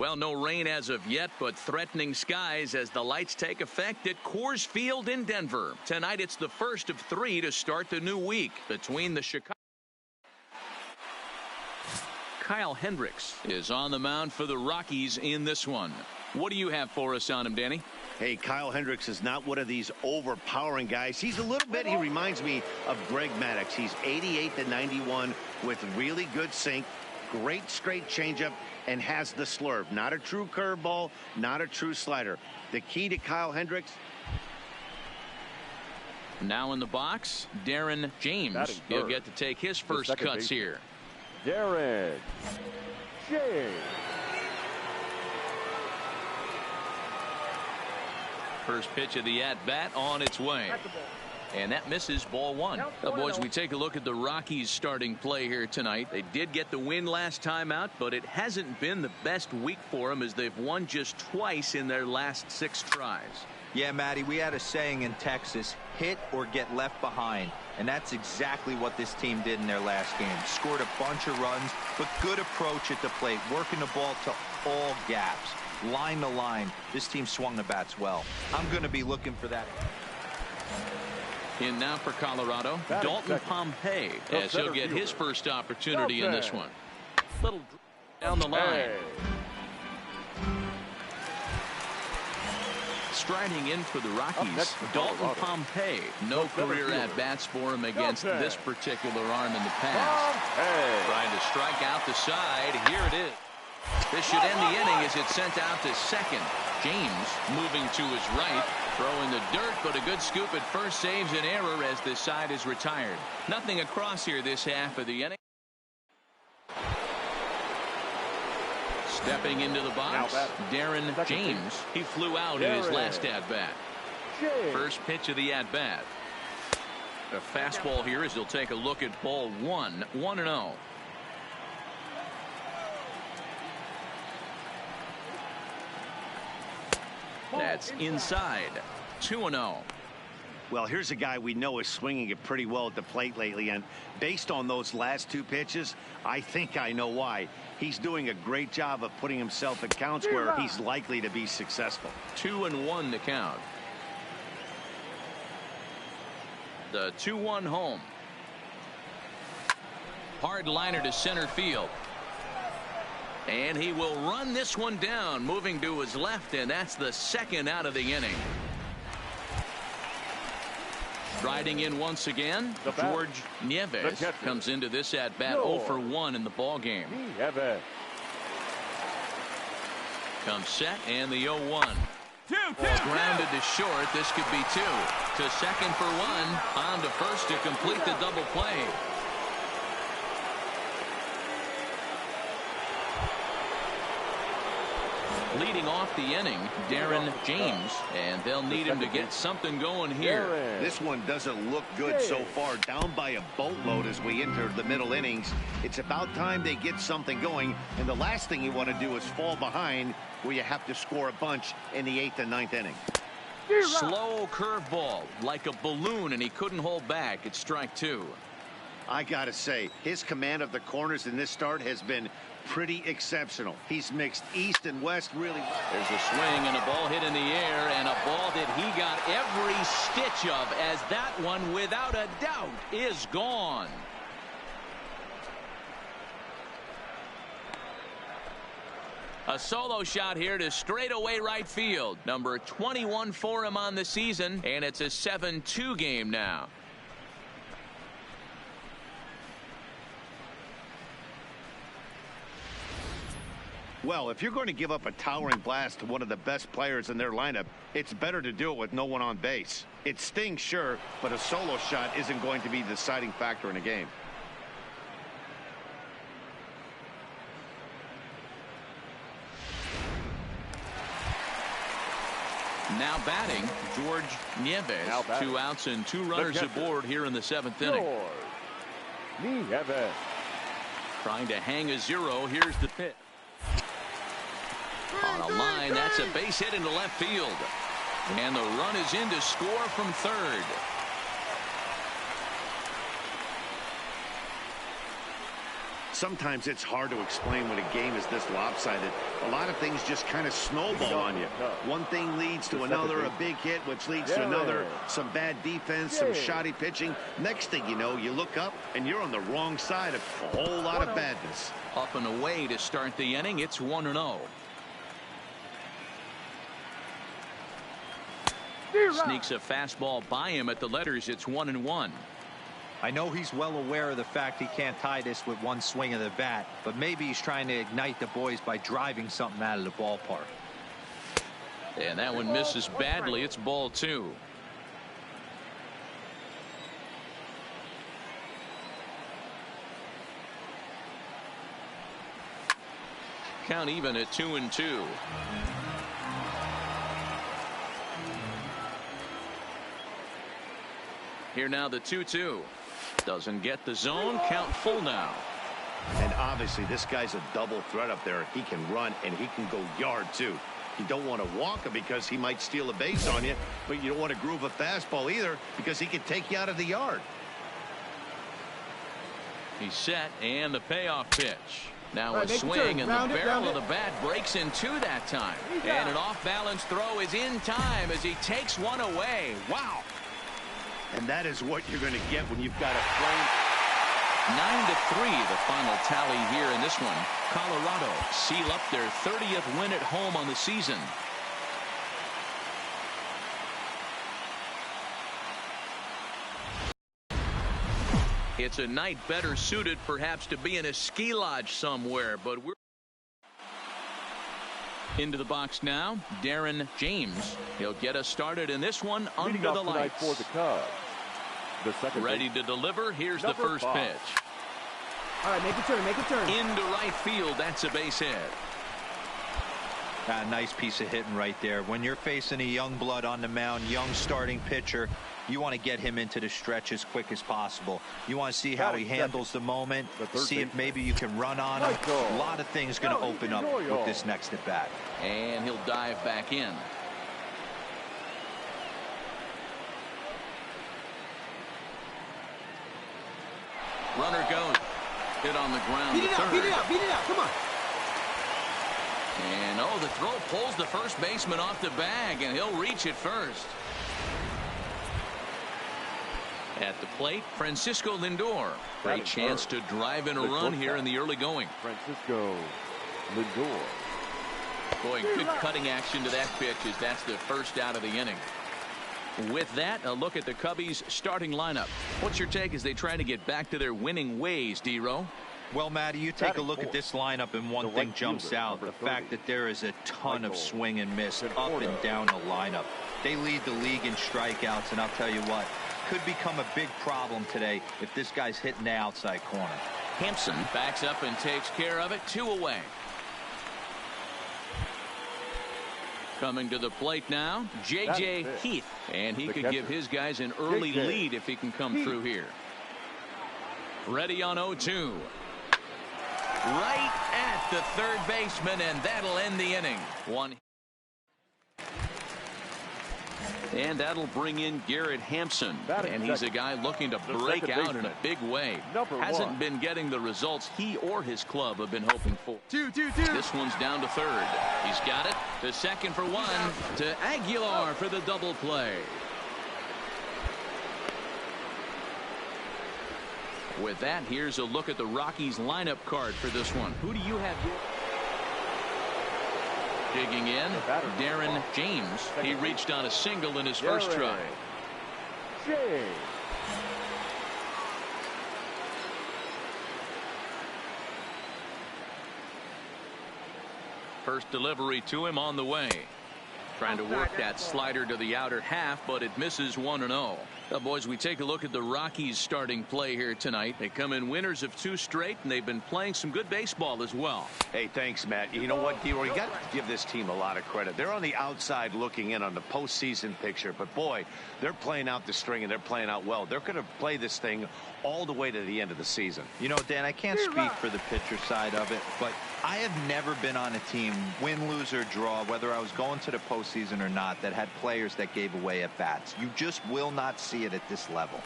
B: Well, no rain as of yet, but threatening skies as the lights take effect at Coors Field in Denver. Tonight, it's the first of 3 to start the new week between the Chicago. Kyle Hendricks is on the mound for the Rockies in this one. What do you have for us on him, Danny?
E: Hey, Kyle Hendricks is not one of these overpowering guys. He's a little bit, he reminds me of Greg Maddux. He's 88 to 91 with really good sink, great straight changeup, and has the slurve. Not a true curveball, not a true slider. The key to Kyle Hendricks.
B: Now in the box, Darren James. He'll get to take his first cuts here.
C: Darren James.
B: First pitch of the at-bat on its way. And that misses, ball 1. Now, boys, we take a look at the Rockies starting play here tonight. They did get the win last time out, but it hasn't been the best week for them as they've won just twice in their last 6 tries.
D: Yeah, Matty, we had a saying in Texas, hit or get left behind. And that's exactly what this team did in their last game. Scored a bunch of runs, but good approach at the plate, working the ball to all gaps. Line to line. This team swung the bats well. I'm going to be looking for that.
B: In now for Colorado, Dalton Pompey, as he'll get his first opportunity in this one. Little down the line. Striding in for the Rockies, Dalton Pompey. No career at-bats for him against this particular arm in the past. Trying to strike out the side. Here it is. This should end the inning as it's sent out to second. James moving to his right, throwing the dirt, but a good scoop at first saves an error as the side is retired. Nothing across here this half of the inning. Stepping into the box, Darren James. He flew out in his last at-bat. First pitch of the at-bat. A fastball here as he'll take a look at ball 1, 1-0. That's inside. 2-0.
E: Well, here's a guy we know is swinging it pretty well at the plate lately, and based on those last 2 pitches, I think I know why. He's doing a great job of putting himself in counts where he's likely to be successful.
B: 2-1 the count. The 2-1 home. Hard liner to center field. And he will run this one down, moving to his left, and that's the second out of the inning. Striding in once again, George Nieves comes into this at-bat 0 for 1 in the ball game. Comes set, and the 0-1. Grounded to short. This could be 2. To second for 1. On to first to complete the double play. Leading off the inning, Darren James, and they'll need him to get something going here.
E: This one doesn't look good so far, down by a boatload as we enter the middle innings. It's about time they get something going, and the last thing you want to do is fall behind where you have to score a bunch in the 8th and 9th inning.
B: Slow curveball, like a balloon, and he couldn't hold back. It's strike 2.
E: I gotta say, his command of the corners in this start has been pretty exceptional. He's mixed east and west really well.
B: There's a swing and a ball hit in the air, and a ball that he got every stitch of, as that one, without a doubt, is gone. A solo shot here to straightaway right field. Number 21 for him on the season, and it's a 7-2 game now.
E: Well, if you're going to give up a towering blast to one of the best players in their lineup, it's better to do it with no one on base. It stings, sure, but a solo shot isn't going to be the deciding factor in a game.
B: Now batting, George Nieves. 2 outs and 2 runners aboard here in the 7th inning.
C: Nieves.
B: Trying to hang a 0. Here's the pitch. On a line, that's a base hit into left field. And the run is in to score from third.
E: sometimes it's hard to explain when a game is this lopsided. A lot of things just kind of snowball on you. One thing leads to another, a big hit, which leads to another, some bad defense, some shoddy pitching. Next thing you know, you look up and you're on the wrong side of a whole lot of badness.
B: Up and away to start the inning. It's 1-0. Sneaks a fastball by him at the letters. It's 1-1.
D: I know he's well aware of the fact he can't tie this with one swing of the bat, but maybe he's trying to ignite the boys by driving something out of the ballpark.
B: And that one misses badly. It's ball 2. Count even at 2-2. Here now the 2-2. Doesn't get the zone. Count full now.
E: And obviously this guy's a double threat up there. He can run and he can go yard too. You don't want to walk him because he might steal a base on you, but you don't want to groove a fastball either because he can take you out of the yard.
B: He's set, and the payoff pitch. Now a swing, and the barrel of the bat breaks in two that time. And an off-balance throw is in time as he takes one away. Wow.
E: And that is what you're going to get when you've got a flame.
B: 9-3 the final tally here in this one. Colorado seal up their 30th win at home on the season. It's a night better suited perhaps to be in a ski lodge somewhere, but we're into the box now. Darren James. He'll get us started in this one under the lights.
C: For the Cubs. The second
B: ready to deliver. Here's the first pitch.
H: All right, make a turn, make a turn.
B: Into right field. That's a base hit.
D: Nice piece of hitting right there. When you're facing a young blood on the mound, young starting pitcher, you want to get him into the stretch as quick as possible. You want to see how he handles the moment, see if maybe you can run on him. A lot of things going to open up with this next at bat.
B: And he'll dive back in. Runner goes. Hit on the ground.
H: Beat it out, beat it out, beat it out. Come on.
B: And the throw pulls the first baseman off the bag, and he'll reach it first. At the plate, Francisco Lindor. Great chance to drive in a run here in the early going.
C: Francisco Lindor.
B: Boy, good cutting action to that pitch as that's the first out of the inning. With that, a look at the Cubbies' starting lineup. What's your take as they try to get back to their winning ways, D-Row?
D: Well, Matty, you take a look at this lineup and one thing jumps out. The fact that there is a ton of swing and miss up and down the lineup. They lead the league in strikeouts, and I'll tell you what, could become a big problem today if this guy's hitting the outside corner.
B: Hampson backs up and takes care of it. 2 away. Coming to the plate now, J.J. Heath. And he could give his guys an early lead if he can come through here. Ready on 0-2. Right at the third baseman, and that'll end the inning. One. And that'll bring in Garrett Hampson. And he's a guy looking to break out in a big way. Hasn't been getting the results he or his club have been hoping for.
H: 2-2-2.
B: This one's down to third. He's got it. To second for one. To Aguilar for the double play. With that, here's a look at the Rockies lineup card for this one. Who do you have here? Digging in, Darren James. He reached on a single in his first try. First delivery to him on the way. Trying to work that slider to the outer half, but it misses 1-0. Now, boys, we take a look at the Rockies starting play here tonight. They come in winners of 2 straight, and they've been playing some good baseball as well.
G: Hey, thanks, Matt. You know what, D-Roy? You got to give this team a lot of credit. They're on the outside looking in on the postseason picture, but boy, they're playing out the string and they're playing out well. They're going to play this thing all the way to the end of the season.
D: You know, Dan, I can't speak for the pitcher side of it, but I have never been on a team, win, lose, or draw, whether I was going to the postseason or not, that had players that gave away at bats. You just will not see it at this level.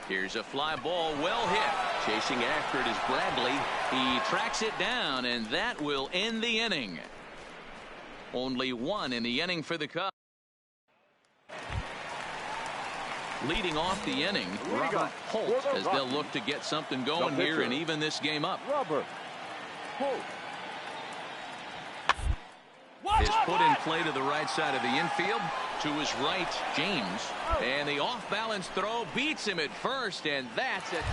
B: Here's a fly ball, well hit. Chasing after it is Bradley. He tracks it down, and that will end the inning. Only one in the inning for the Cubs. Leading off the inning, Robert Holt, as they'll look to get something going here and even this game up.
C: Robert Holt
B: is put in play to the right side of the infield. To his right, James. And the off-balance throw beats him at first, and that's it.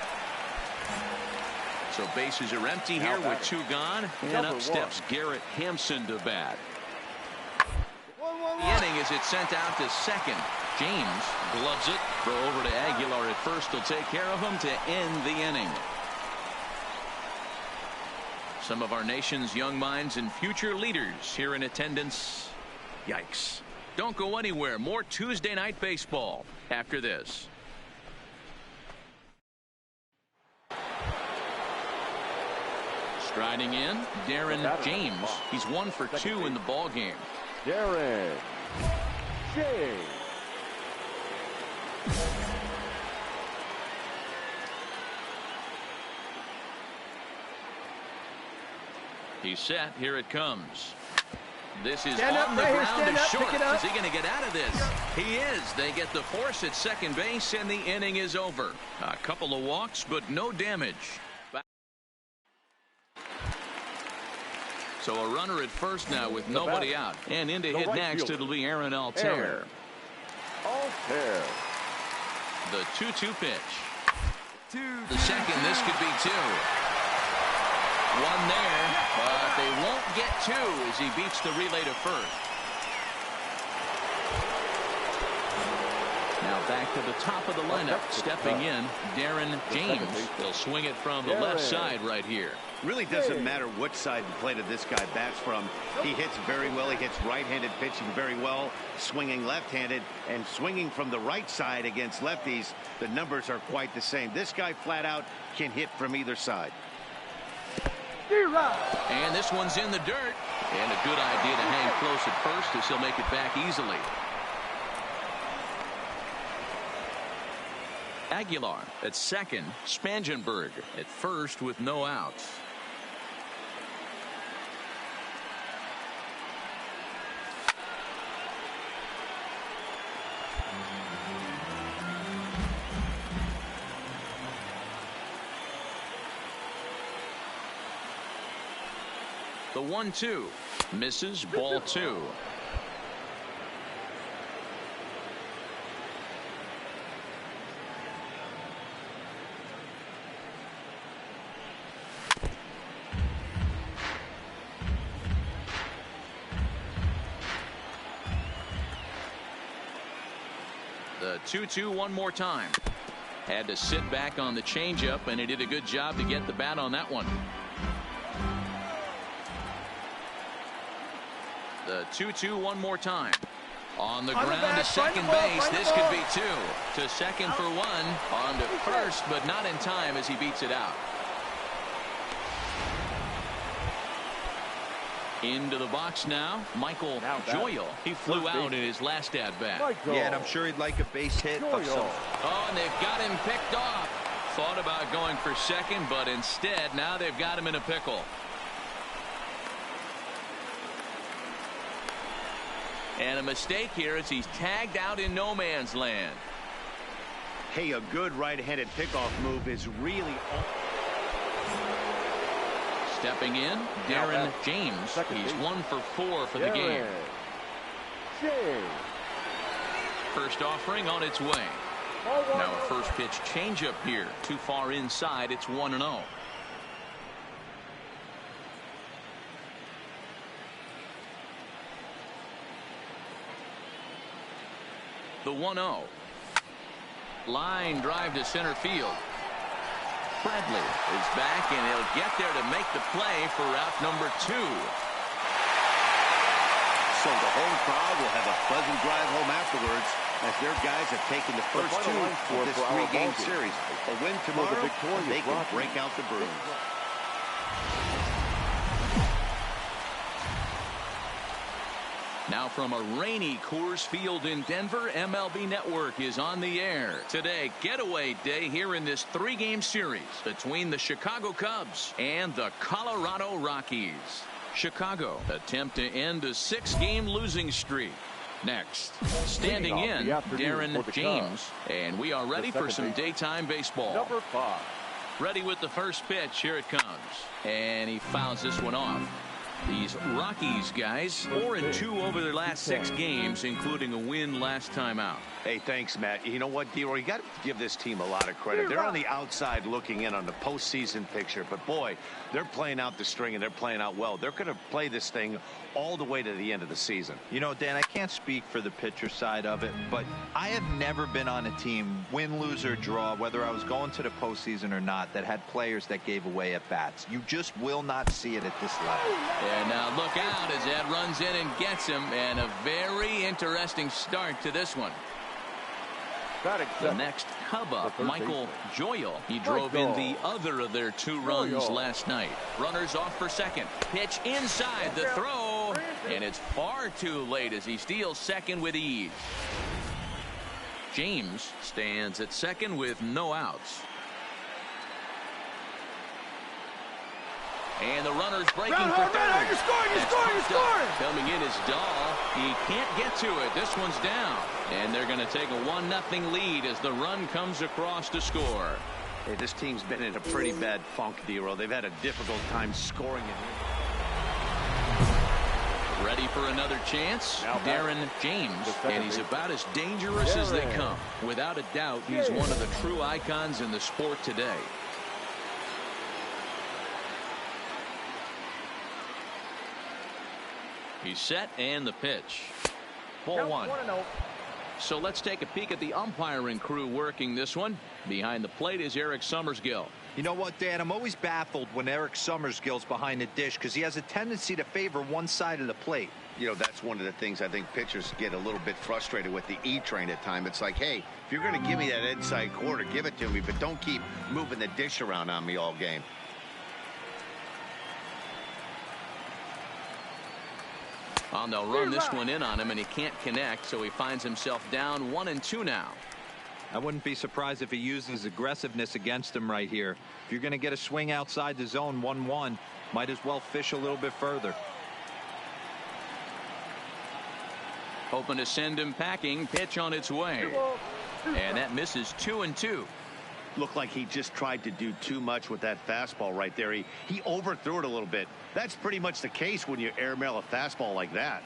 B: So bases are empty here with 2 gone. And up steps Garrett Hampson to bat. The inning as it's sent out to second. James gloves it. Throw over to Aguilar at first. Will take care of him to end the inning. Some of our nation's young minds and future leaders here in attendance. Yikes. Don't go anywhere. More Tuesday night baseball after this. Striding in, Darren James. He's 1 for 2 in the ball game.
C: Darren James.
B: He's set. Here it comes. This is on the ground to short. Is he going to get out of this? He is. They get the force at second base, and the inning is over. A couple of walks, but no damage. So a runner at first now with nobody out. And in to hit next, it'll be Aaron Altair. The 2-2 pitch. The second, this could be 2. 1 there, but they won't get 2 as he beats the relay to first. Now back to the top of the lineup. Stepping in, Darren James. They'll swing it from the left side right here.
E: Really doesn't matter what side the plate of this guy bats from. He hits very well. He hits right-handed pitching very well, swinging left-handed, and swinging from the right side against lefties. The numbers are quite the same. This guy flat out can hit from either side.
B: And this one's in the dirt. And a good idea to hang close at first as he'll make it back easily. Aguilar at second. Spangenberg at first with no outs. The 1-2 misses, ball 2. The 2-2 one more time. Had to sit back on the changeup, and he did a good job to get the bat on that one. The 2-2 one more time. On the ground to second base. This could be 2. To second for 1. On to first, but not in time as he beats it out. Into the box now, Michael Joyal. He flew out in his last at-bat.
D: Yeah, and I'm sure he'd like a base hit of some.
B: Oh, and they've got him picked off. Thought about going for second, but instead, now they've got him in a pickle. And a mistake here as he's tagged out in no man's land.
E: Hey, a good right-handed pickoff move is really...
B: Stepping in, Darren James. He's 1 for 4 for the game. First offering on its way. Now a first pitch changeup here. Too far inside. It's 1-0. The 1-0. Line drive to center field. Bradley is back, and he'll get there to make the play for route number 2.
E: So the home crowd will have a pleasant drive home afterwards as their guys have taken the first 2 of this 3-game series. A win tomorrow, they can break out the Bruins.
B: Now from a rainy Coors Field in Denver, MLB Network is on the air. Today, getaway day here in this 3-game series between the Chicago Cubs and the Colorado Rockies. Chicago attempt to end a 6-game losing streak. Next, standing in, Darren James. And we are ready for some daytime baseball.
C: Number 5.
B: Ready with the first pitch. Here it comes. And he fouls this one off. These Rockies guys 4-2 over their last 6 games, including a win last time out.
G: Hey, thanks, Matt. You know what, D-Roy? You got to give this team a lot of credit. They're on the outside looking in on the postseason picture, but boy, they're playing out the string and they're playing out well. They're going to play this thing all the way to the end of the season.
D: You know, Dan, I can't speak for the pitcher side of it, but I have never been on a team, win, lose, or draw, whether I was going to the postseason or not, that had players that gave away at bats. You just will not see it at this level.
B: And now look out as Ed runs in and gets him, and a very interesting start to this one. The next Cub up, Michael Joyal. He drove in the other of their 2 runs last night. Runners off for second. Pitch inside the throw, and it's far too late as he steals second with ease. James stands at second with no outs. And the runner's breaking for third.
H: You're scoring.
B: Coming in is Dahl. He can't get to it. This one's down. And they're going to take a 1-0 lead as the run comes across to score.
G: Hey, this team's been in a pretty bad funk, D-Roy. They've had a difficult time scoring it.
B: Ready for another chance? Darren James. And he's about as dangerous as they come. Without a doubt, he's one of the true icons in the sport today. He's set, and the pitch. Ball 1. So let's take a peek at the umpiring crew working this one. Behind the plate is Eric Summersgill.
D: You know what, Dan? I'm always baffled when Eric Summersgill's behind the dish because he has a tendency to favor one side of the plate.
E: You know, that's one of the things I think pitchers get a little bit frustrated with the E-train at times. It's like, hey, if you're going to give me that inside corner, give it to me, but don't keep moving the dish around on me all game.
B: Oh, they'll run this one in on him, and he can't connect, so he finds himself down 1-2 now.
D: I wouldn't be surprised if he uses aggressiveness against him right here. If you're going to get a swing outside the zone 1-1, might as well fish a little bit further.
B: Hoping to send him packing. Pitch on its way. And that misses 2-2.
E: Looked like he just tried to do too much with that fastball right there. He overthrew it a little bit. That's pretty much the case when you airmail a fastball like that.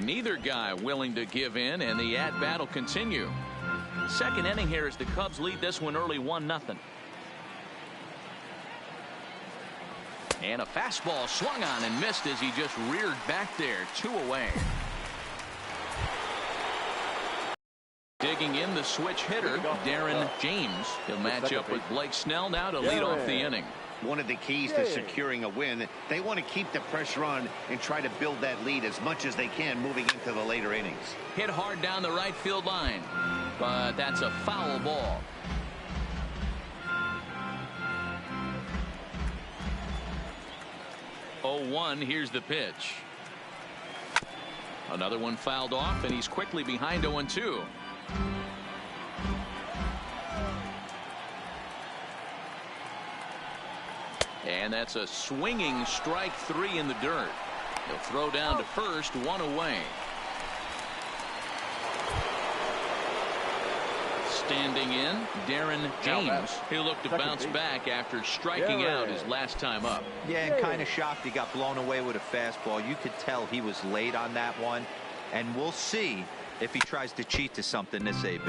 B: Neither guy willing to give in, and the at-bat will continue. Second inning here as the Cubs lead this one early 1-0. And a fastball swung on and missed as he just reared back there. 2 away. Digging in the switch hitter, Darren James. He'll match up with Blake Snell now to lead off the inning.
E: One of the keys to securing a win, they want to keep the pressure on and try to build that lead as much as they can moving into the later innings.
B: Hit hard down the right field line, but that's a foul ball. Oh, 1, here's the pitch. Another one fouled off, and he's quickly behind 0-2. And that's a swinging strike 3 in the dirt. He'll throw down to first, 1 away. Standing in, Darren James. He'll look to bounce back after striking out his last time up.
D: Yeah, and kind of shocked he got blown away with a fastball. You could tell he was late on that one. And we'll see if he tries to cheat to something this AB.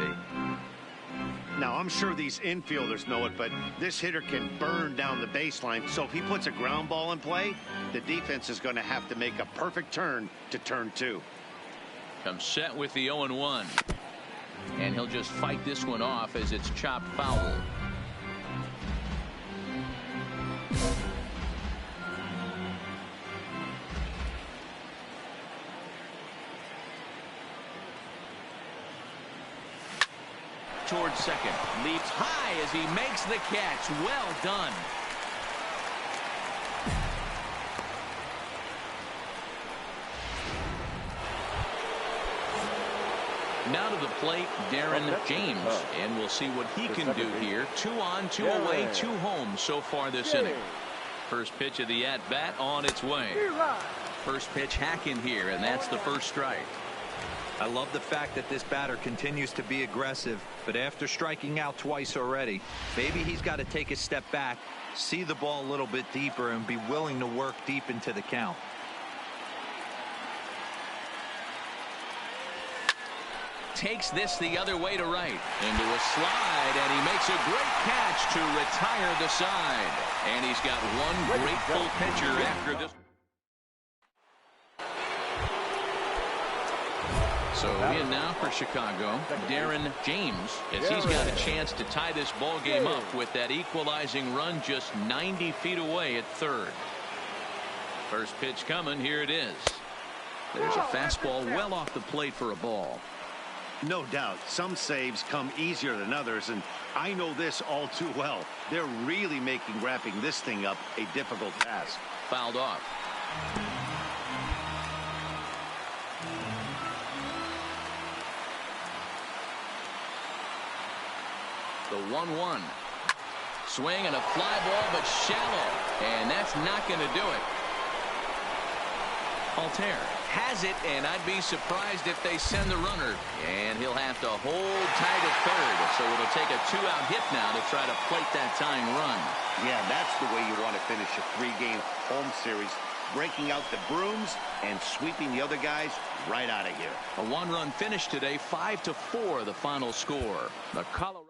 E: Now, I'm sure these infielders know it, but this hitter can burn down the baseline. So if he puts a ground ball in play, the defense is going to have to make a perfect turn to turn 2.
B: Comes set with the 0-1. And he'll just fight this one off as it's chopped foul. Towards second. Leaps high as he makes the catch. Well done. Now to the plate, Darren James, and we'll see what he can do here. 2 on, 2 away, 2 home so far this inning. First pitch of the at-bat on its way. First pitch hacking here, and that's the first strike.
D: I love the fact that this batter continues to be aggressive, but after striking out twice already, maybe he's got to take a step back, see the ball a little bit deeper, and be willing to work deep into the count.
B: Takes this the other way to right. Into a slide, and he makes a great catch to retire the side. And he's got one grateful pitcher after this. So in now for Chicago, Darren James, as he's got a chance to tie this ball game up with that equalizing run just 90 feet away at third. First pitch coming. Here it is. There's a fastball well off the plate for a ball.
E: No doubt, some saves come easier than others, and I know this all too well. They're really making wrapping this thing up a difficult task.
B: Fouled off. The 1-1. Swing and a fly ball, but shallow, and that's not going to do it. Altair has it, and I'd be surprised if they send the runner. And he'll have to hold tight at third, so it'll take a 2-out hit now to try to plate that tying run.
E: Yeah, that's the way you want to finish a 3-game home series, breaking out the brooms and sweeping the other guys right out of here.
B: A 1-run finish today, 5-4 the final score. The Colorado.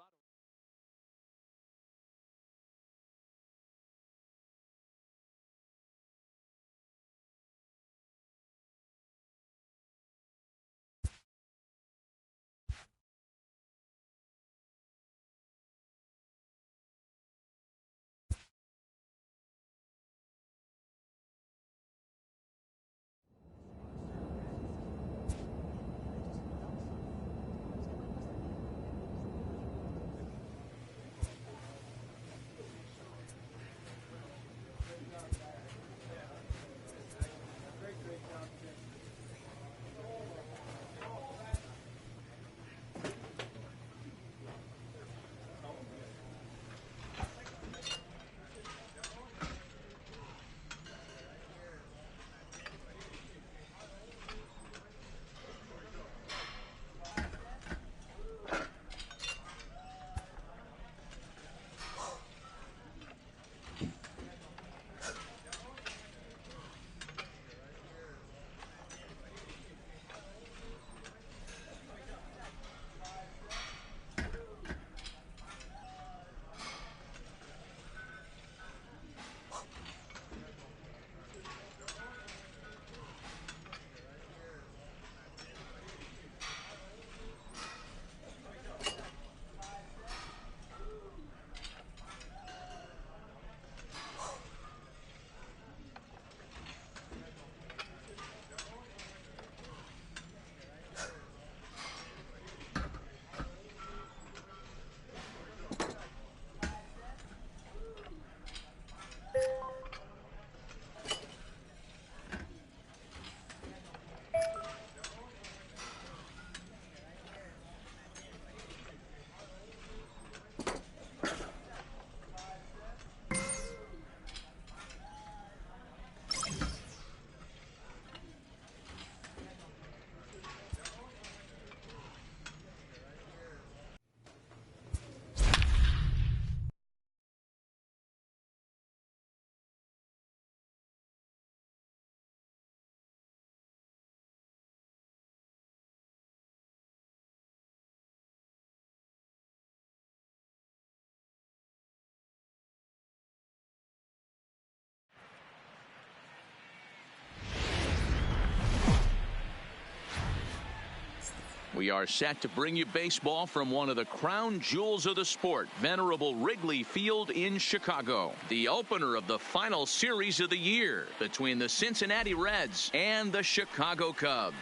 B: We are set to bring you baseball from one of the crown jewels of the sport, venerable Wrigley Field in Chicago. The opener of the final series of the year between the Cincinnati Reds and the Chicago Cubs.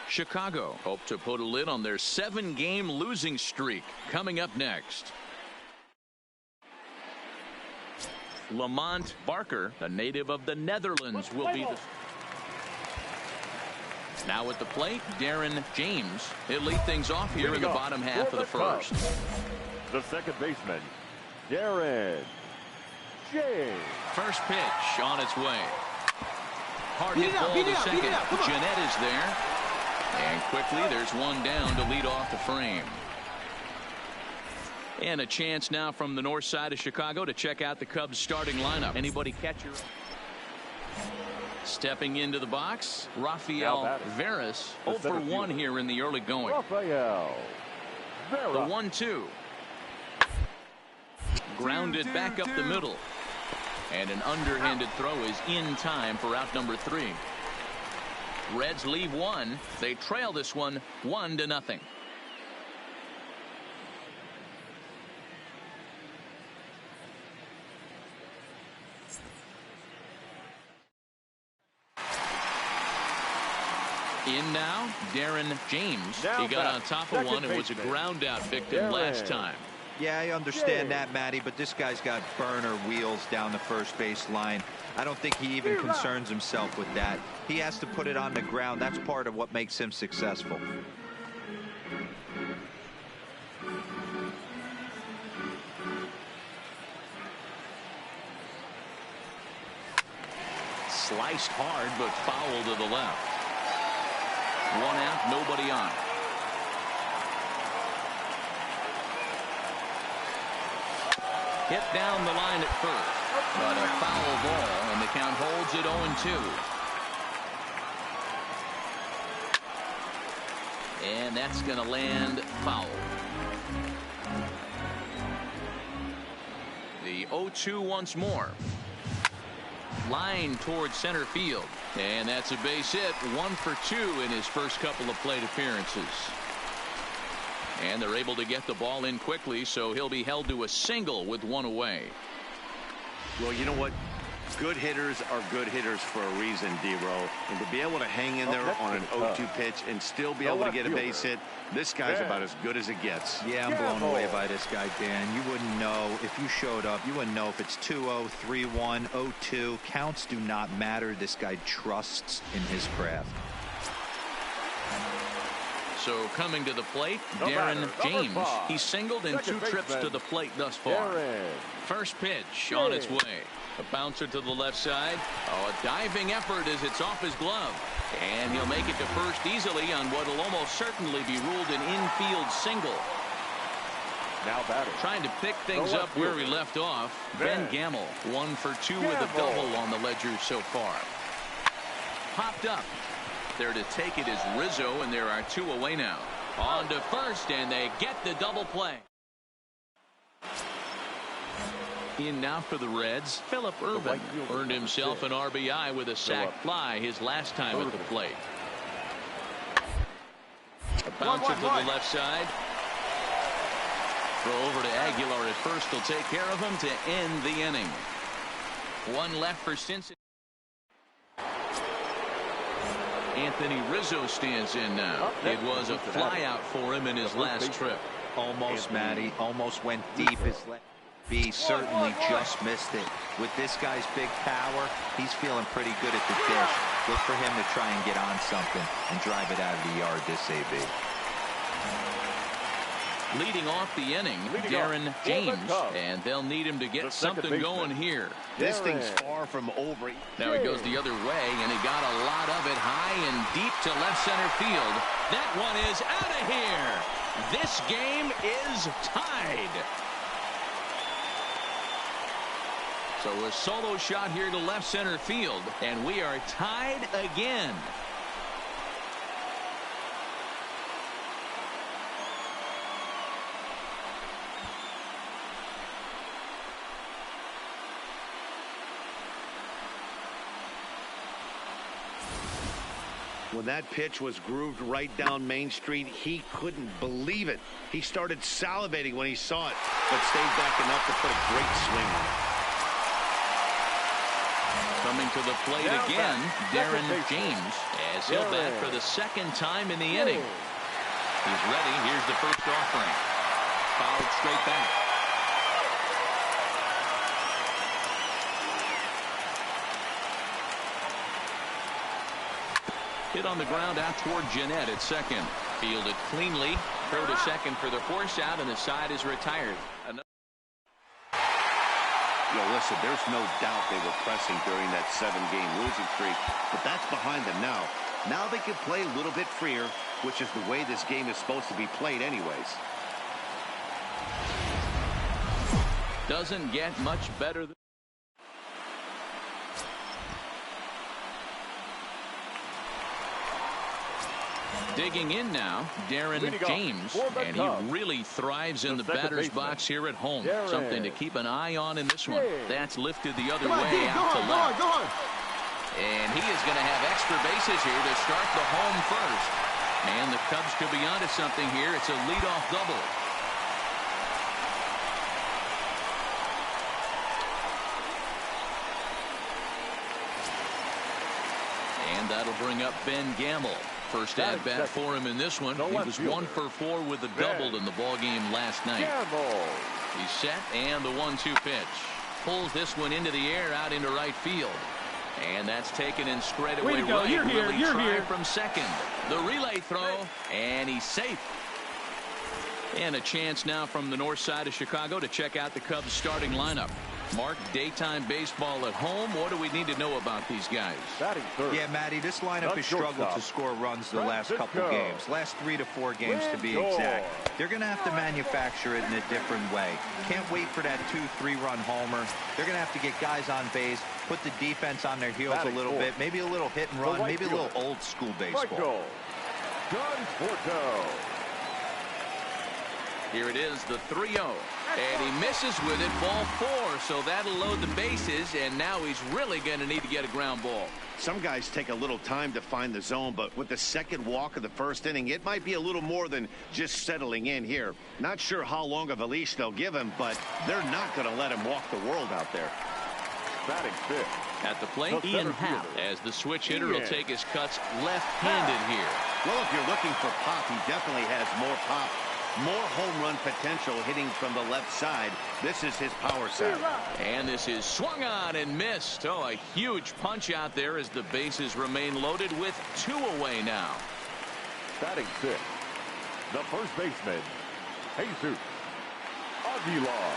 B: Chicago hope to put a lid on their 7-game losing streak. Coming up next. Lamont Barker, a native of the Netherlands, will be the... Now at the plate, Darren James. He'll lead things off here in the bottom half of the first.
C: The second baseman, Darren James.
B: First pitch on its way. Hard hit ball to second. Jeanette is there. And quickly there's one down to lead off the frame. And a chance now from the north side of Chicago to check out the Cubs starting lineup. Anybody catcher? Stepping into the box, Rafael Veras. 0 for 1 here in the early going.
C: Rafael Veras.
B: The 1-2. Grounded back up the middle. And an underhanded throw is in time for out number 3. Reds leave one. They trail this one 1-0. In now, Darren James. He got on top of one and was a ground out victim last time.
D: Yeah, I understand that, Matty, but this guy's got burner wheels down the first base line. I don't think he even concerns himself with that. He has to put it on the ground. That's part of what makes him successful.
B: Sliced hard, but foul to the left. 1 out, nobody on. Hit down the line at first, but a foul ball, and the count holds it 0-2. And that's going to land foul. The 0-2 once more. Line towards center field, and that's a base hit. 1 for 2 in his first couple of plate appearances. And they're able to get the ball in quickly, so he'll be held to a single with 1 away.
E: Well, you know what? Good hitters are good hitters for a reason, D-Row. And to be able to hang in there on an 0-2 pitch and still be able to get a base hit, this guy's about as good as it gets.
D: Yeah, I'm blown away by this guy, Dan. You wouldn't know if you showed up. You wouldn't know if it's 2-0, 3-1, 0-2. Counts do not matter. This guy trusts in his craft.
B: So coming to the plate, Darren James. He singled in 2 trips to the plate thus far. First pitch on its way. A bouncer to the left side. Oh, a diving effort as it's off his glove. And he'll make it to first easily on what will almost certainly be ruled an infield single.
C: Now batting.
B: Trying to pick things up where he left off. Ben Gamble, 1 for 2 with a double on the ledger so far. Popped up. There to take it is Rizzo, and there are 2 away now. On to first, and they get the double play. In now for the Reds, Phillip Ervin earned himself an RBI with a sac fly his last time at the plate. A bouncer to the left side. Throw over to Aguilar at first. He'll take care of him to end the inning. 1 left for Cincinnati. Anthony Rizzo stands in now. It was a flyout for him in his last trip.
D: Almost, Matty. Almost went deep. He certainly just missed it. With this guy's big power, he's feeling pretty good at the dish. Look for him to try and get on something and drive it out of the yard this AB.
B: Leading off the inning, Darren James, and they'll need him to get something going here.
E: This thing's far from over.
B: Now he goes the other way, and he got a lot of it high and deep to left center field. That one is out of here. This game is tied. So a solo shot here to left center field, and we are tied again.
E: When that pitch was grooved right down Main Street, he couldn't believe it. He started salivating when he saw it, but stayed back enough to put a great swing on it.
B: Coming to the plate again, Darren James, as he'll bat for the 2nd time in the inning. He's ready. Here's the first offering. Fouled straight back. Hit on the ground out toward Jeanette at second. Fielded cleanly. Throw to second for the force out, and the side is retired.
E: Listen, there's no doubt they were pressing during that 7-game losing streak, but that's behind them now. Now they can play a little bit freer, which is the way this game is supposed to be played anyways.
B: Doesn't get much better than digging in now, Darren James, and he really thrives in the batter's box here at home. Something to keep an eye on in this one. That's lifted the other way out to left. And he is going to have extra bases here to start the home first. And the Cubs could be onto something here. It's a leadoff double. And that'll bring up Ben Gamble. First at bat for him in this one. He was 1 for 4 with a double in the ball game last night. He's set, and the 1-2 pitch. Pulls this one into the air out into right field. And that's taken in straightaway right. Will he try from second? The relay throw, and he's safe. And a chance now from the north side of Chicago to check out the Cubs starting lineup. Mark, daytime baseball at home. What do we need to know about these guys?
D: Yeah, Matty, this lineup has struggled to score runs the last couple games. Last 3 to 4 games to be exact. They're going to have to manufacture it in a different way. Can't wait for that 2-3 run homer. They're going to have to get guys on base, put the defense on their heels a little bit, maybe a little hit and run, maybe a little old school baseball.
B: Here it is, the 3-0. And he misses with it, ball 4, so that'll load the bases, and now he's really going to need to get a ground ball.
E: Some guys take a little time to find the zone, but with the second walk of the first inning, it might be a little more than just settling in here. Not sure how long of a leash they'll give him, but they're not going to let him walk the world out there.
C: Batting fifth.
B: At the plate, Ian Happ, as the switch hitter will take his cuts left-handed here.
E: Well, if you're looking for pop, he definitely has more pop. More home run potential hitting from the left side. This is his power side.
B: And this is swung on and missed. Oh, a huge punch out there as the bases remain loaded with 2 away now.
C: Batting sixth, the first baseman, Jesus Aguilar.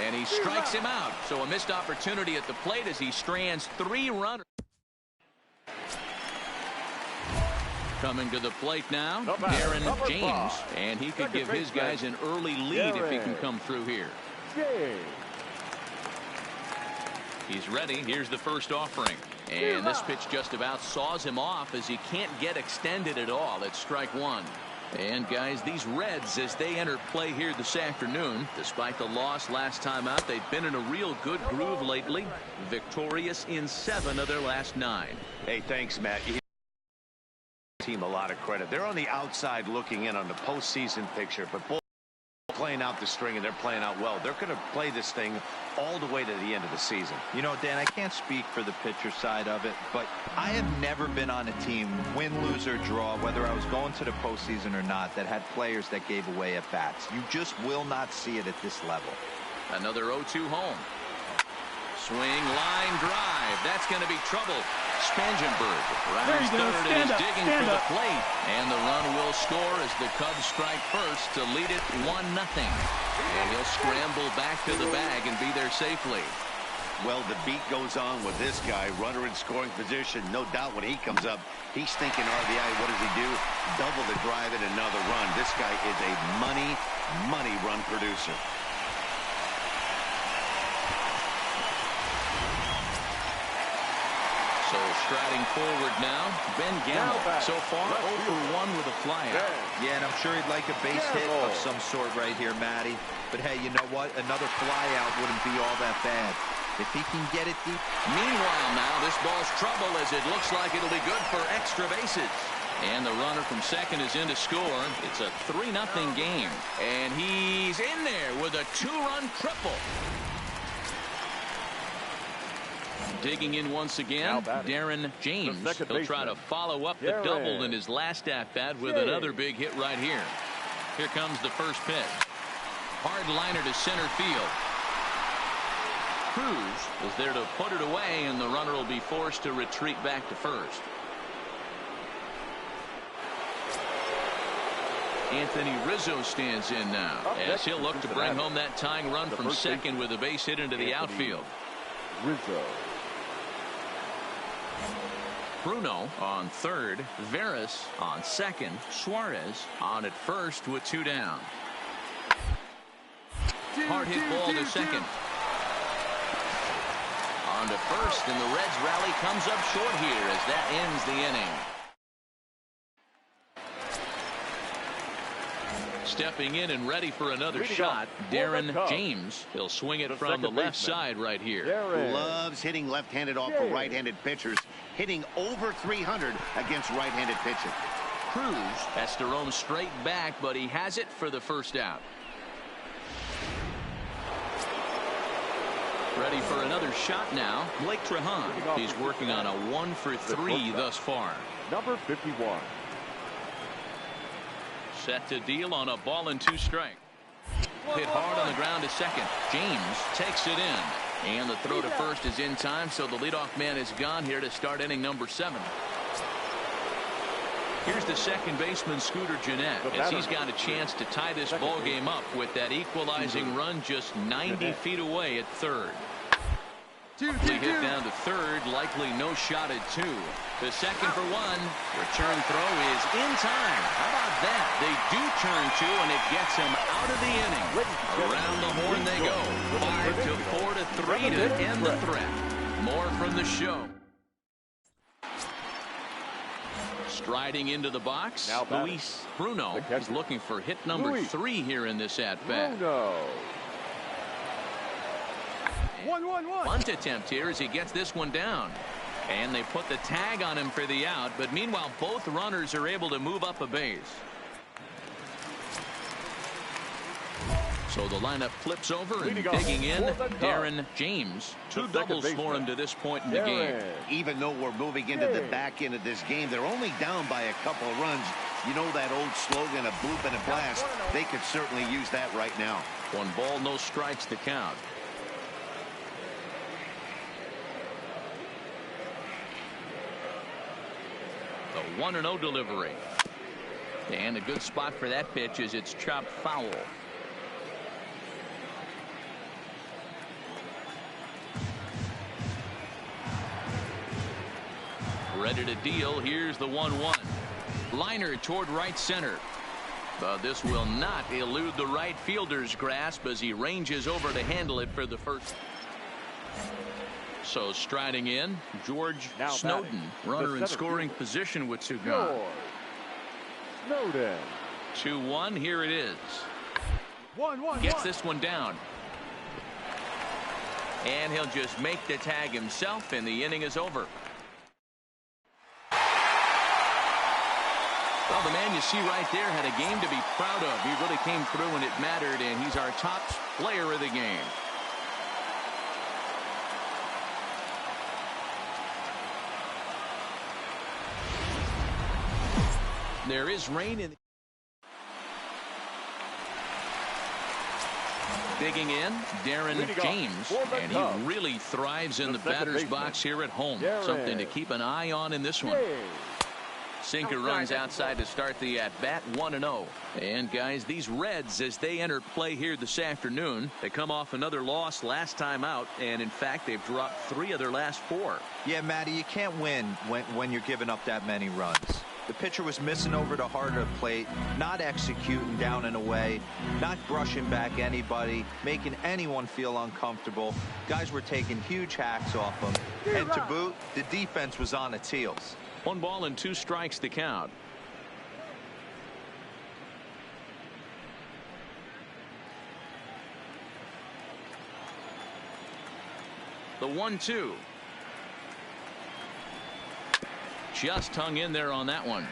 B: And he strikes him out. So a missed opportunity at the plate as he strands 3 runners. Coming to the plate now, Darren James, and he could give his guys an early lead if he can come through here. He's ready. Here's the first offering. And this pitch just about saws him off as he can't get extended at all. It's strike 1. And guys, these Reds, as they enter play here this afternoon, despite the loss last time out, they've been in a real good groove lately. Victorious in 7 of their last 9.
G: Hey, thanks, Matt. Team a lot of credit. They're on the outside looking in on the postseason picture, but boy, playing out the string, and they're playing out well. They're going to play this thing all the way to the end of the season.
D: You know, Dan, I can't speak for the pitcher side of it, but I have never been on a team, win, lose, or draw, whether I was going to the postseason or not, that had players that gave away at bats. You just will not see it at this level.
B: Another 0-2 home. Swing, line drive. That's going to be trouble. Spangenberg rounds third and is digging for the plate. And the run will score as the Cubs strike first to lead it 1-0. And he'll scramble back to the bag and be there safely.
E: Well, the beat goes on with this guy. Runner in scoring position. No doubt when he comes up, he's thinking RBI. What does he do? Double the drive and another run. This guy is a money run producer.
B: So striding forward now, Ben Gamble. So far, 0 for 1 with a flyout.
D: Yeah, and I'm sure he'd like a base hit of some sort right here, Matty. But hey, you know what? Another flyout wouldn't be all that bad if he can get it deep.
B: Meanwhile, now this ball's trouble as it looks like it'll be good for extra bases. And the runner from second is in to score. It's a 3-0 game. And he's in there with a 2-run triple. Digging in once again, Darren James. He'll try to follow up the double in his last at-bat with another big hit right here. Here comes the first pitch. Hard liner to center field. Cruz is there to put it away, and the runner will be forced to retreat back to first. Anthony Rizzo stands in now as he'll look to bring home that tying run from second with a base hit into the outfield.
C: Rizzo.
B: Bruno on third, Veras on second, Suarez on at first with 2 down. Hard hit ball to second. On to first, and the Reds rally comes up short here as that ends the inning. Stepping in and ready for another shot, Darren James. He'll swing it from the left side right here.
E: Loves hitting left-handed off of right-handed pitchers, hitting over 300 against right-handed pitching.
B: Cruz has to roam straight back, but he has it for the first out. Ready for another shot now, Blake Trehan. He's working on a 1-for-3 thus far.
C: Number 51.
B: Set to deal on a ball and 2 strike. Hit hard on the ground to second. James takes it in. And the throw to first is in time, so the leadoff man is gone here to start inning number 7. Here's the second baseman, Scooter Gennett, as he's got a chance to tie this ball game up with that equalizing run just 90 feet away at third. Quickly hit down to third, likely no shot at 2. The second for 1. Return throw is in time. How about that? They do turn 2, and it gets him out of the inning. Around the horn they go. 5-4-3 to end the threat. More from the show. Striding into the box, Luis Bruno is looking for hit number 3 here in this at-bat. Bunt attempt here as he gets this one down. And they put the tag on him for the out, but meanwhile both runners are able to move up a base. So the lineup flips over, and digging in, Darren James. 2 doubles for him to this point in the game.
E: Even though we're moving into the back end of this game, they're only down by a couple of runs. You know that old slogan, a bloop and a blast. They could certainly use that right now.
B: 1 ball, no strikes to count. The 1-0 delivery. And a good spot for that pitch as it's chopped foul. Ready to deal. Here's the 1-1. Liner toward right center. But this will not elude the right fielder's grasp as he ranges over to handle it for the first. So striding in, George Snowden, runner in scoring position with 2 gone.
C: Snowden.
B: 2-1, here it is. Gets this one down. And he'll just make the tag himself, and the inning is over. Well, the man you see right there had a game to be proud of. He really came through when it mattered, and he's our top player of the game. There is rain in. Digging in, Darren James, and he really thrives in the batter's box here at home. Something to keep an eye on in this one. Sinker runs outside to start the at-bat, 1-0. And, guys, these Reds, as they enter play here this afternoon, they come off another loss last time out, and, in fact, they've dropped 3 of their last 4.
D: Yeah, Matty, you can't win when you're giving up that many runs. The pitcher was missing over the heart of the plate, not executing down and away, not brushing back anybody, making anyone feel uncomfortable. Guys were taking huge hacks off them. And to boot, the defense was on its heels.
B: 1 ball and 2 strikes to count. The 1-2. Just hung in there on that one.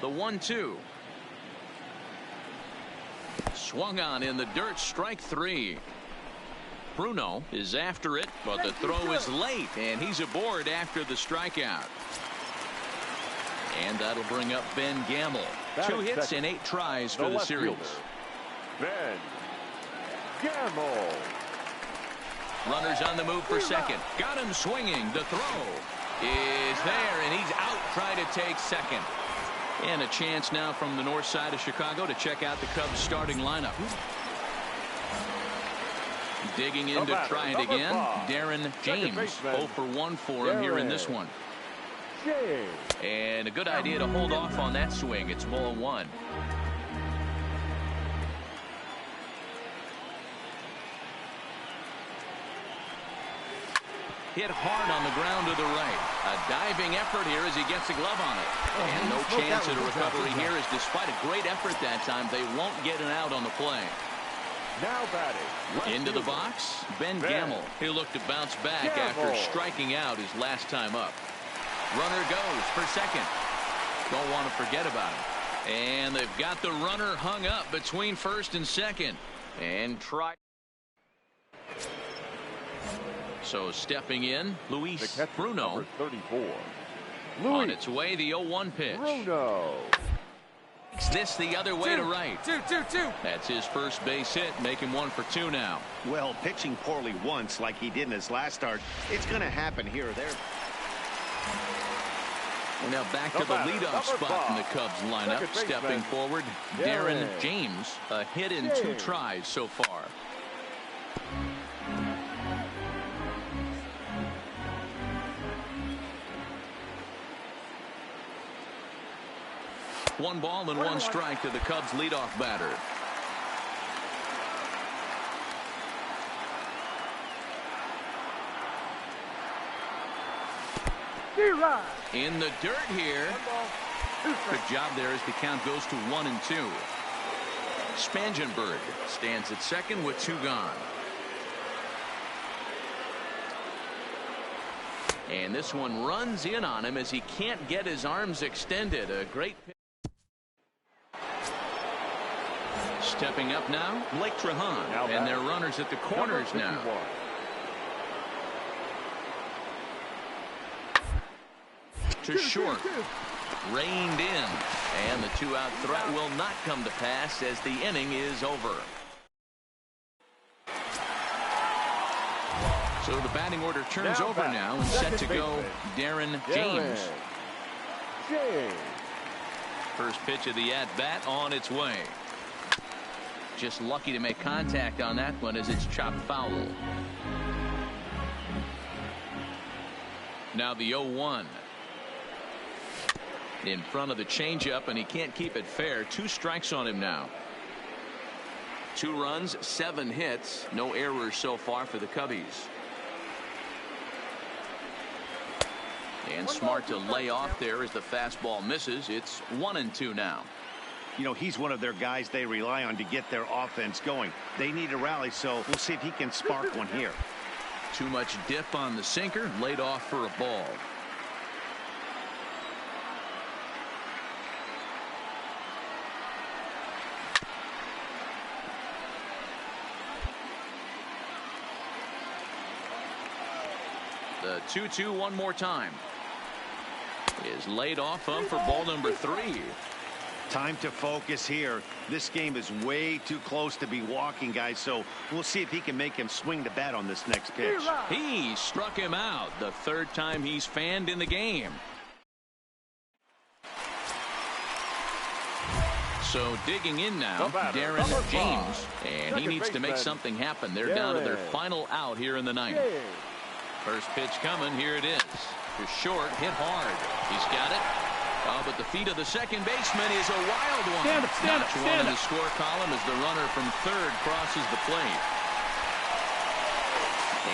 B: The 1-2. Swung on in the dirt, strike 3. Bruno is after it, but the throw is late, and he's aboard after the strikeout. And that'll bring up Ben Gamble. 2 hits and 8 tries for the series.
C: Ben Gamble.
B: Runners on the move for second. Got him swinging. The throw is there, and he's out trying to take second. And a chance now from the north side of Chicago to check out the Cubs starting lineup. Digging in to try it again. Darren James. 0 for 1 for him here in this one. And a good idea to hold off on that swing. It's ball 1. Hit hard on the ground to the right. A diving effort here as he gets a glove on it. And no chance at a recovery here, as despite a great effort that time, they won't get an out on the play.
C: Now batting.
B: Into the box, Ben Gamble. He'll look to bounce back after striking out his last time up. Runner goes for second. Don't want to forget about him. And they've got the runner hung up between first and second. And try. So stepping in, Luis Bruno.
C: 34.
B: On its way, the 0-1 pitch.
C: Bruno.
B: Takes this the other way to right.
H: 2-2-2.
B: That's his first base hit, making 1 for 2 now.
E: Well, pitching poorly once like he did in his last start, it's going to happen here or there.
B: We're now back to the leadoff spot in the Cubs lineup. Stepping forward, Darren James. A hit in 2 tries so far. One ball and 1 strike to the Cubs leadoff batter. In the dirt here. Good job there as the count goes to 1-2. Spangenberg stands at second with 2 gone. And this one runs in on him as he can't get his arms extended. A great pitch. Stepping up now, Blake Trahan, and their runners at the corners now. To short, reined in, and the 2-out threat will not come to pass as the inning is over. So the batting order turns over now, and set to go Darren James. First pitch of the at-bat on its way. Just lucky to make contact on that one as it's chopped foul. Now the 0-1. In front of the changeup, and he can't keep it fair. 2 strikes on him now. 2 runs, 7 hits. No errors so far for the Cubbies. And smart to lay off there as the fastball misses. It's 1-2 now.
E: You know, he's one of their guys they rely on to get their offense going. They need a rally, so we'll see if he can spark one here.
B: Too much dip on the sinker, laid off for a ball. The 2-2 one more time. Is laid off of for ball number 3.
E: Time to focus here. This game is way too close to be walking, guys, so we'll see if he can make him swing the bat on this next pitch.
B: He struck him out, the 3rd time he's fanned in the game. So digging in now, Darren James, and he needs to make something happen. They're down to their final out here in the 9th. First pitch coming, here it is. To short, hit hard. He's got it. Oh, but the feet of the second baseman is a wild one. Notch one in the score column as the runner from 3rd crosses the plate.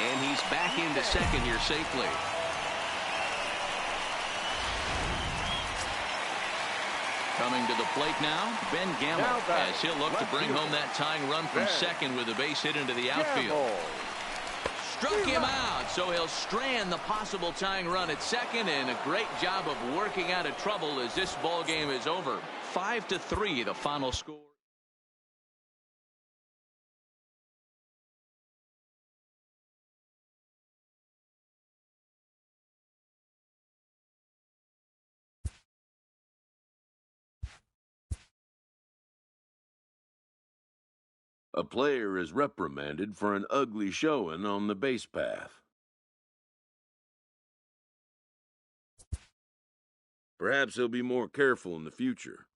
B: And he's back into second here safely. Coming to the plate now, Ben Gamble, as he'll look to bring home that tying run from second with a base hit into the outfield. Struck him out, so he'll strand the possible tying run at second, and a great job of working out of trouble as this ball game is over. 5-3 the final score.
A: A player is reprimanded for an ugly showing on the base path. Perhaps he'll be more careful in the future.